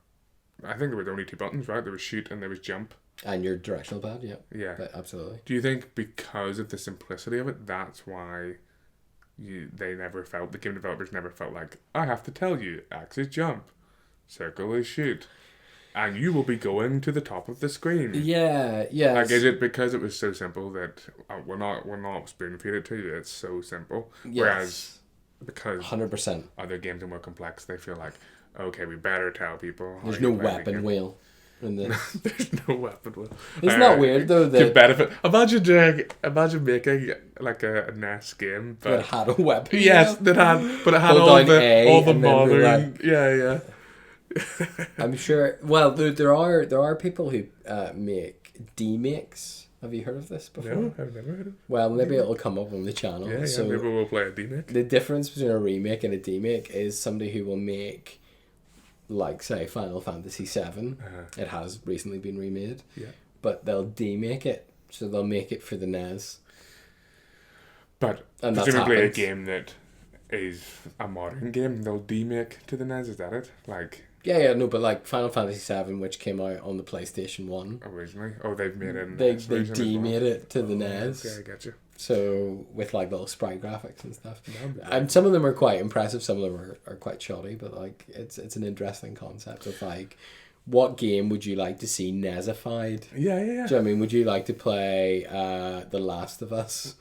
I think there were only 2 buttons, right? There was shoot and there was jump. And your directional pad, yeah. Yeah. Absolutely. Do you think because of the simplicity of it, that's why the game developers never felt like, I have to tell you, X is jump, circle is shoot, and you will be going to the top of the screen? Yeah. Like, is it because it was so simple that we're not spoon feed it to you? It's so simple. Yes. Whereas because 100%. other games are more complex, they feel like, okay, we better tell people. There's no weapon wheel in this. There's no weapon wheel. Isn't that weird though? To benefit. Imagine making like a NES game, but it had a weapon. Yes, but it had all the modern. Yeah. I'm sure. Well, there are people who make demakes. Have you heard of this before? No, I've never heard of it. Well, maybe it'll come up on the channel. Yeah, so maybe we'll play a demake. The difference between a remake and a demake is somebody who will make, like, say, Final Fantasy VII. It has recently been remade. Yeah. But they'll demake it, so they'll make it for the NES. But and presumably a game that is a modern game, they'll demake to the NES, is that it? Like... Yeah, no, but like Final Fantasy VII, which came out on the PlayStation 1. Originally? Oh, they've made it in They version demade it to the NES. Okay, I get you. So, with like little sprite graphics and stuff. And some of them are quite impressive, some of them are quite shoddy, but like it's an interesting concept of like, what game would you like to see Nesified? Yeah. Do you know what I mean? Would you like to play The Last of Us?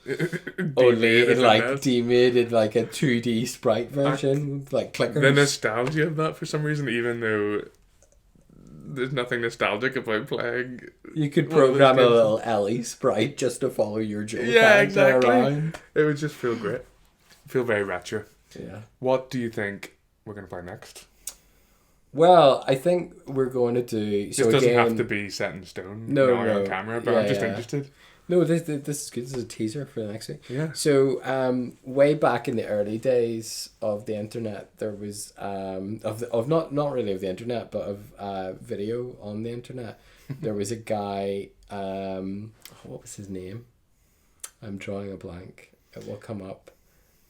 Only Only in like demade in like a 2D sprite version with like clickers. The nostalgia of that for some reason, even though there's nothing nostalgic about playing. You could program a little Ellie sprite just to follow your Joe exactly. around. It would just feel great. Feel very retro. Yeah. What do you think we're going to play next? Well, I think we're going to do... This doesn't have to be set in stone no. on camera, but I'm just interested. No, this is good. This is a teaser for the next week. Yeah. So, way back in the early days of the internet, there was not really of the internet, but of video on the internet. There was a guy. What was his name? I'm drawing a blank. It will come up.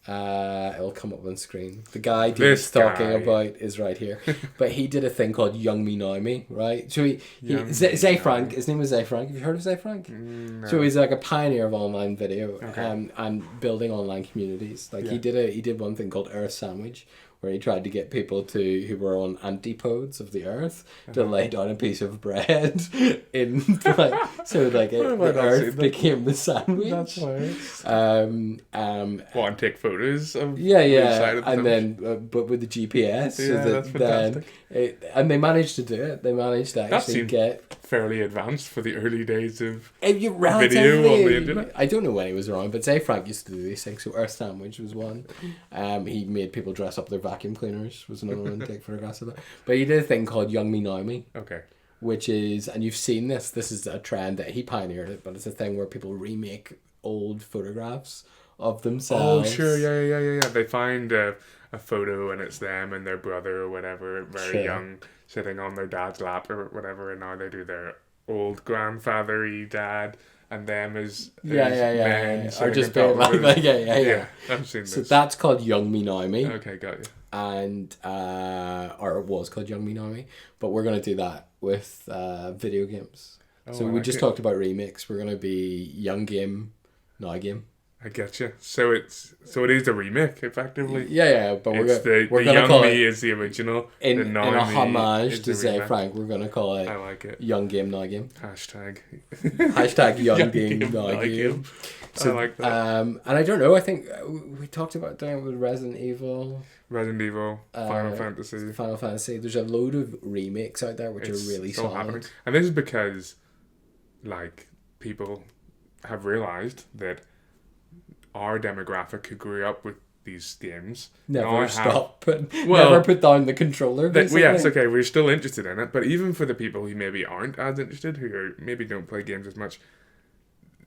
It'll come up on screen. The guy Dave's talking about is right here. But he did a thing called Young Me Now Me, right? So Zay Frank, his name was Zay Frank. Have you heard of Zay Frank? No. So he's like a pioneer of online video, and building online communities. Like he did one thing called Earth Sandwich, where he tried to get people who were on antipodes of the Earth to lay down a piece of bread in the Earth became the sandwich. That's hilarious. And take photos of side of the and sandwich. Then but with the GPS, that's fantastic. And they managed to do it. They managed to actually get fairly advanced for the early days of video on the internet. I don't know when he was around, but Zay Frank used to do these things. So Earth Sandwich was one. He made people dress up their vacuum cleaners was another one to take photographs of that. But he did a thing called Young Me Now Me. Okay. Which is, and you've seen this is a trend that he pioneered it, but it's a thing where people remake old photographs of themselves. Oh, sure, yeah. They find a photo and it's them and their brother or whatever, very young, sitting on their dad's lap or whatever, and now they do their old grandfather-y dad and them as men or just being like yeah. I've seen this. So that's called Young Me Now Me. Okay, got you. And or it was called Young Me Now Me, but we're gonna do that with video games. So we just talked about remakes. We're gonna be Young Game, Now Game. I get you. So it is a remake, effectively. Yeah. But we're the gonna Young call Me it, is the original. In a homage to Zay Frank, we're gonna call it. I like it. Young Game, Now Game. Hashtag Young Game, Now Game. So, I like that. And I don't know. I think we talked about doing it with Resident Evil, Final Fantasy. There's a load of remakes out there which are really solid. Happening. And this is because, people have realised that our demographic who grew up with these games never put down the controller. Yes, okay, we're still interested in it, but even for the people who maybe aren't as interested, maybe don't play games as much,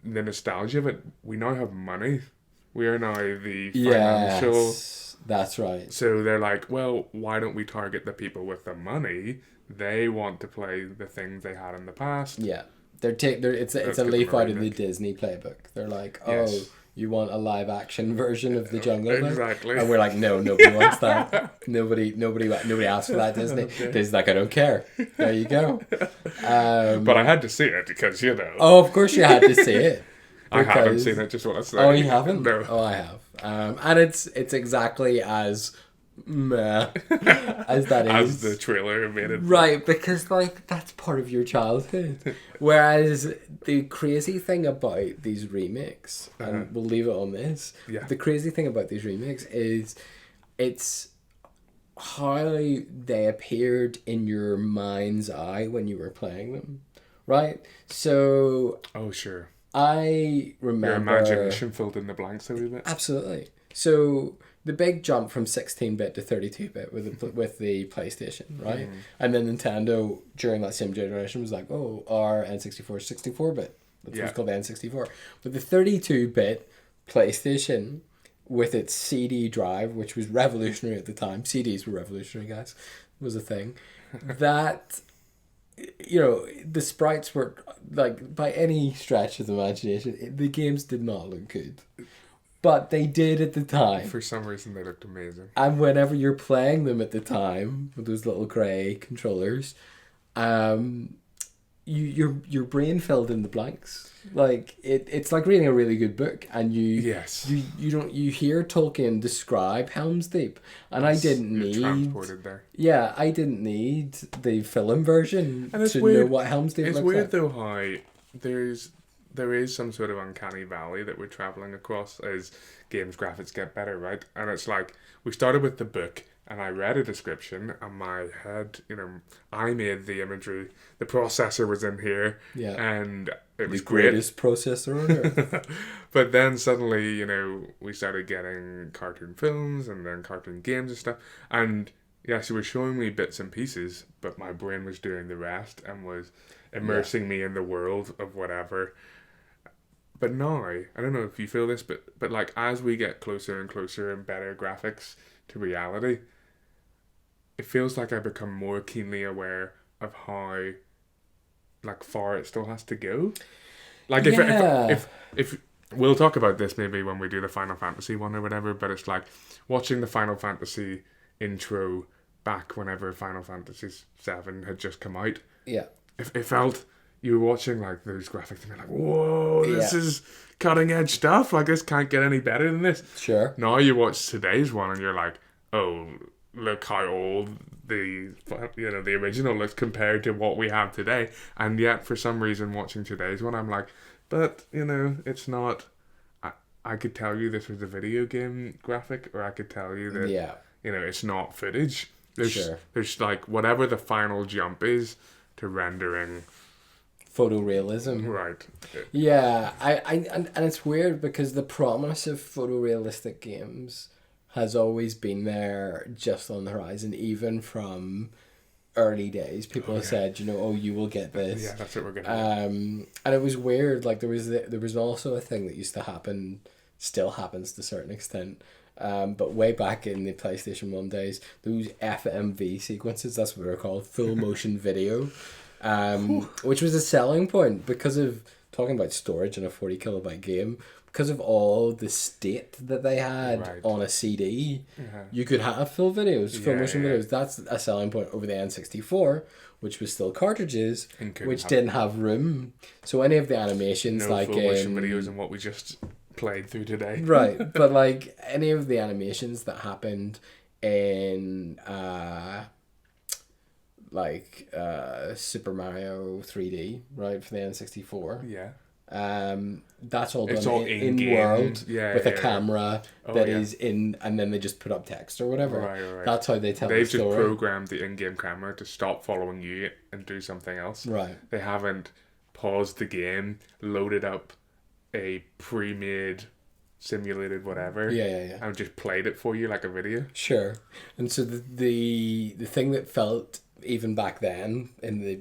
the nostalgia of it, we now have money. We are now the financial... Yes, that's right. So they're like, well, why don't we target the people with the money? They want to play the things they had in the past. Yeah. It's a leaf out of the Disney playbook. They're like, you want a live action version of the Jungle Book? Exactly. And we're like, no, nobody wants that. Nobody asked for that, Disney. Disney's like, I don't care. There you go. But I had to see it because, Oh, of course you had to see it. I haven't seen it, just want to say. Oh, you haven't? No. Oh, I have. And it's exactly as meh as that is. As the trailer made it. Right, because that's part of your childhood. Whereas the crazy thing about these remakes, and we'll leave it on this, the crazy thing about these remakes is it's how they appeared in your mind's eye when you were playing them. Right? So... Oh, sure. I remember... Your imagination filled in the blanks a wee bit. Absolutely. So... The big jump from 16-bit to 32-bit with the PlayStation, right? And then Nintendo, during that same generation, was like, our N64 is 64-bit. That's what's called the N64. But the 32-bit PlayStation, with its CD drive, which was revolutionary at the time, CDs were revolutionary, guys, was a thing, that... the sprites were, by any stretch of the imagination, the games did not look good. But they did at the time. For some reason, they looked amazing. And whenever you're playing them at the time, with those little grey controllers, your brain filled in the blanks. Like it's like reading a really good book, and you hear Tolkien describe Helm's Deep, and I didn't need transported there. Yeah, I didn't need the film version to know what Helm's Deep looks like. It's weird though how there is some sort of uncanny valley that we're traveling across as games graphics get better, right? And it's like we started with the book. And I read a description, and my head, I made the imagery. The processor was in here, and it was great. The greatest processor on earth. But then suddenly, we started getting cartoon films and then cartoon games and stuff. And yes, you were showing me bits and pieces, but my brain was doing the rest and was immersing me in the world of whatever. But now, I don't know if you feel this, but like as we get closer and closer and better graphics to reality, it feels like I become more keenly aware of how like far it still has to go. Like if we'll talk about this maybe when we do the Final Fantasy one or whatever, but it's like watching the Final Fantasy intro back whenever Final Fantasy 7 had just come out. Yeah. It felt you were watching like those graphics and you're like, whoa, this is cutting edge stuff. Like this can't get any better than this. Sure. Now you watch today's one and you're like, oh, look how old the original looks compared to what we have today. And yet for some reason watching today's one I'm like, but it's not. I could tell you this was a video game graphic, or I could tell you that it's not footage. There's like whatever the final jump is to rendering photorealism. Right. Yeah, and it's weird because the promise of photorealistic games has always been there, just on the horizon, even from early days. People have said, you will get this. Yeah, that's what we're gonna do. And it was weird. Like there was also a thing that used to happen, still happens to a certain extent. But way back in the PlayStation 1 days, those FMV sequences, that's what they're called, full motion video, which was a selling point because of talking about storage in a 40 kilobyte game. Because of all the state that they had on a CD, you could have full videos, full motion videos. That's a selling point over the N64, which was still cartridges, which didn't have room. So any of the animations, like full motion videos and what we just played through today, right? But like any of the animations that happened in Super Mario 3D, right, for the N64, that's all done in world with a camera that is in, and then they just put up text or whatever. Right. That's how they tell the story. They've just programmed the in-game camera to stop following you and do something else. Right. They haven't paused the game, loaded up a pre-made simulated whatever, and just played it for you like a video. Sure. And so the thing that felt, even back then in the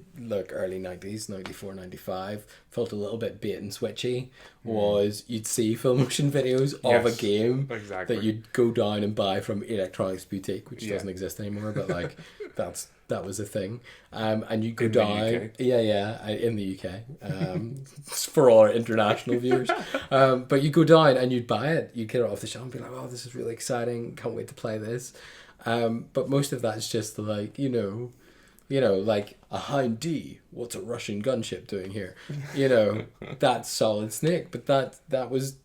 early 90s, 94, 95, felt a little bit bait and switchy, was you'd see full motion videos of a game that you'd go down and buy from Electronics Boutique, which doesn't exist anymore, but like that was a thing. And you go down in the UK, for all our international viewers. But you go down and you'd buy it, you'd get it off the shelf and be like, oh, this is really exciting, can't wait to play this. But most of that's just like, like a Hind D, what's a Russian gunship doing here? That's Solid Snake, but that was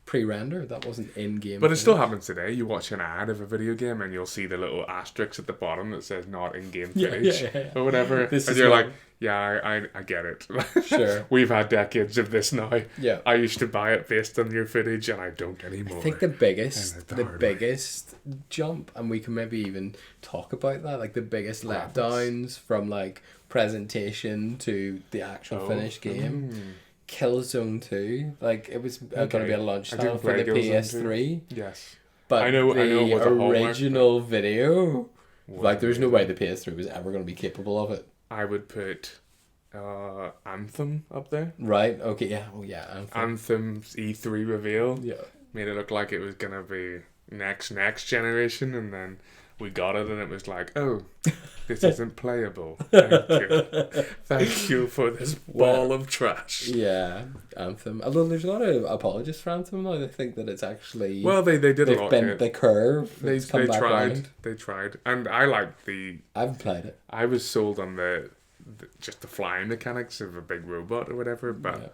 pre-render. That wasn't in-game. But it still happens today. You watch an ad of a video game and you'll see the little asterisk at the bottom that says not in-game footage or whatever. And you're like, I get it. Sure. We've had decades of this now. Yeah. I used to buy it based on your footage and I don't anymore. I think the biggest jump, and we can maybe even talk about that, like the biggest letdowns from like presentation to the actual finished game. Killzone 2, like it was going to be a launch title for the PS3. Yes. But I know the original video, like there's no way the PS3 was ever going to be capable of it. I would put Anthem up there. Right, okay, yeah. Oh, yeah, Anthem. Anthem's E3 reveal. Yeah. Made it look like it was going to be next generation, and then we got it and it was like, oh, this isn't playable. Thank you. Thank you for this ball of trash. Yeah, Anthem. Although there's a lot of apologists for Anthem now. They think that it's actually... Well, they did a lot. They've bent the curve. They tried. They tried. And I liked the... I haven't played it. I was sold on the just the flying mechanics of a big robot or whatever. But Yeah.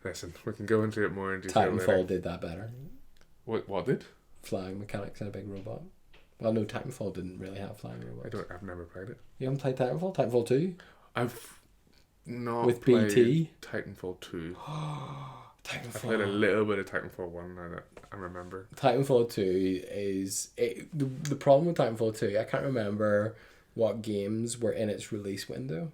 listen, we can go into it more in detail Titanfall later. did that better. What did? Flying mechanics and a big robot. Well, no, Titanfall didn't really have flying robots. I've never played it. You haven't played Titanfall? Titanfall 2? I've not With played BT? Titanfall 2. I Titanfall. played a little bit of Titanfall 1 now that I remember. Titanfall 2 is... the problem with Titanfall 2, I can't remember what games were in its release window,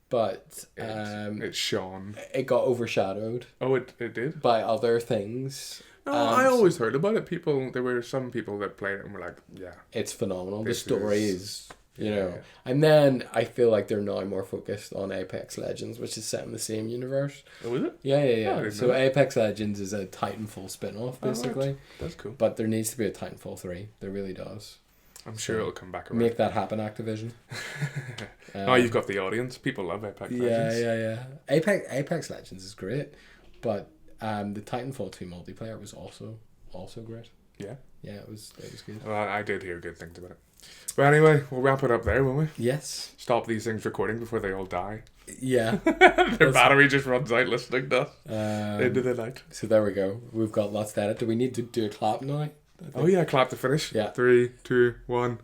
but It's Sean. it got overshadowed Oh, it did? by other things. No, I always heard about it. There were some people that played it and were like, yeah. It's phenomenal. The This story is- is, you know. And then I feel like they're now more focused on Apex Legends, which is set in the same universe. Oh, is it? Yeah. Oh, I didn't So know that. Apex Legends is a Titanfall spin-off, basically. right. That's cool. But there needs to be a Titanfall 3. There really does. I'm sure it'll come back around. Make that happen, Activision. Oh, you've got the audience. People love Apex Legends. Yeah. Apex Legends is great, but the Titanfall 2 multiplayer was also great. Yeah. Yeah, it was good. Well, I did hear good things about it. But anyway, we'll wrap it up there, won't we? Yes. Stop these things recording before they all die. Yeah. Their battery just runs out listening to us into the night. So there we go. We've got lots to edit. Do we need to do a clap now? Oh yeah, clap to finish. Yeah. 3, 2, 1.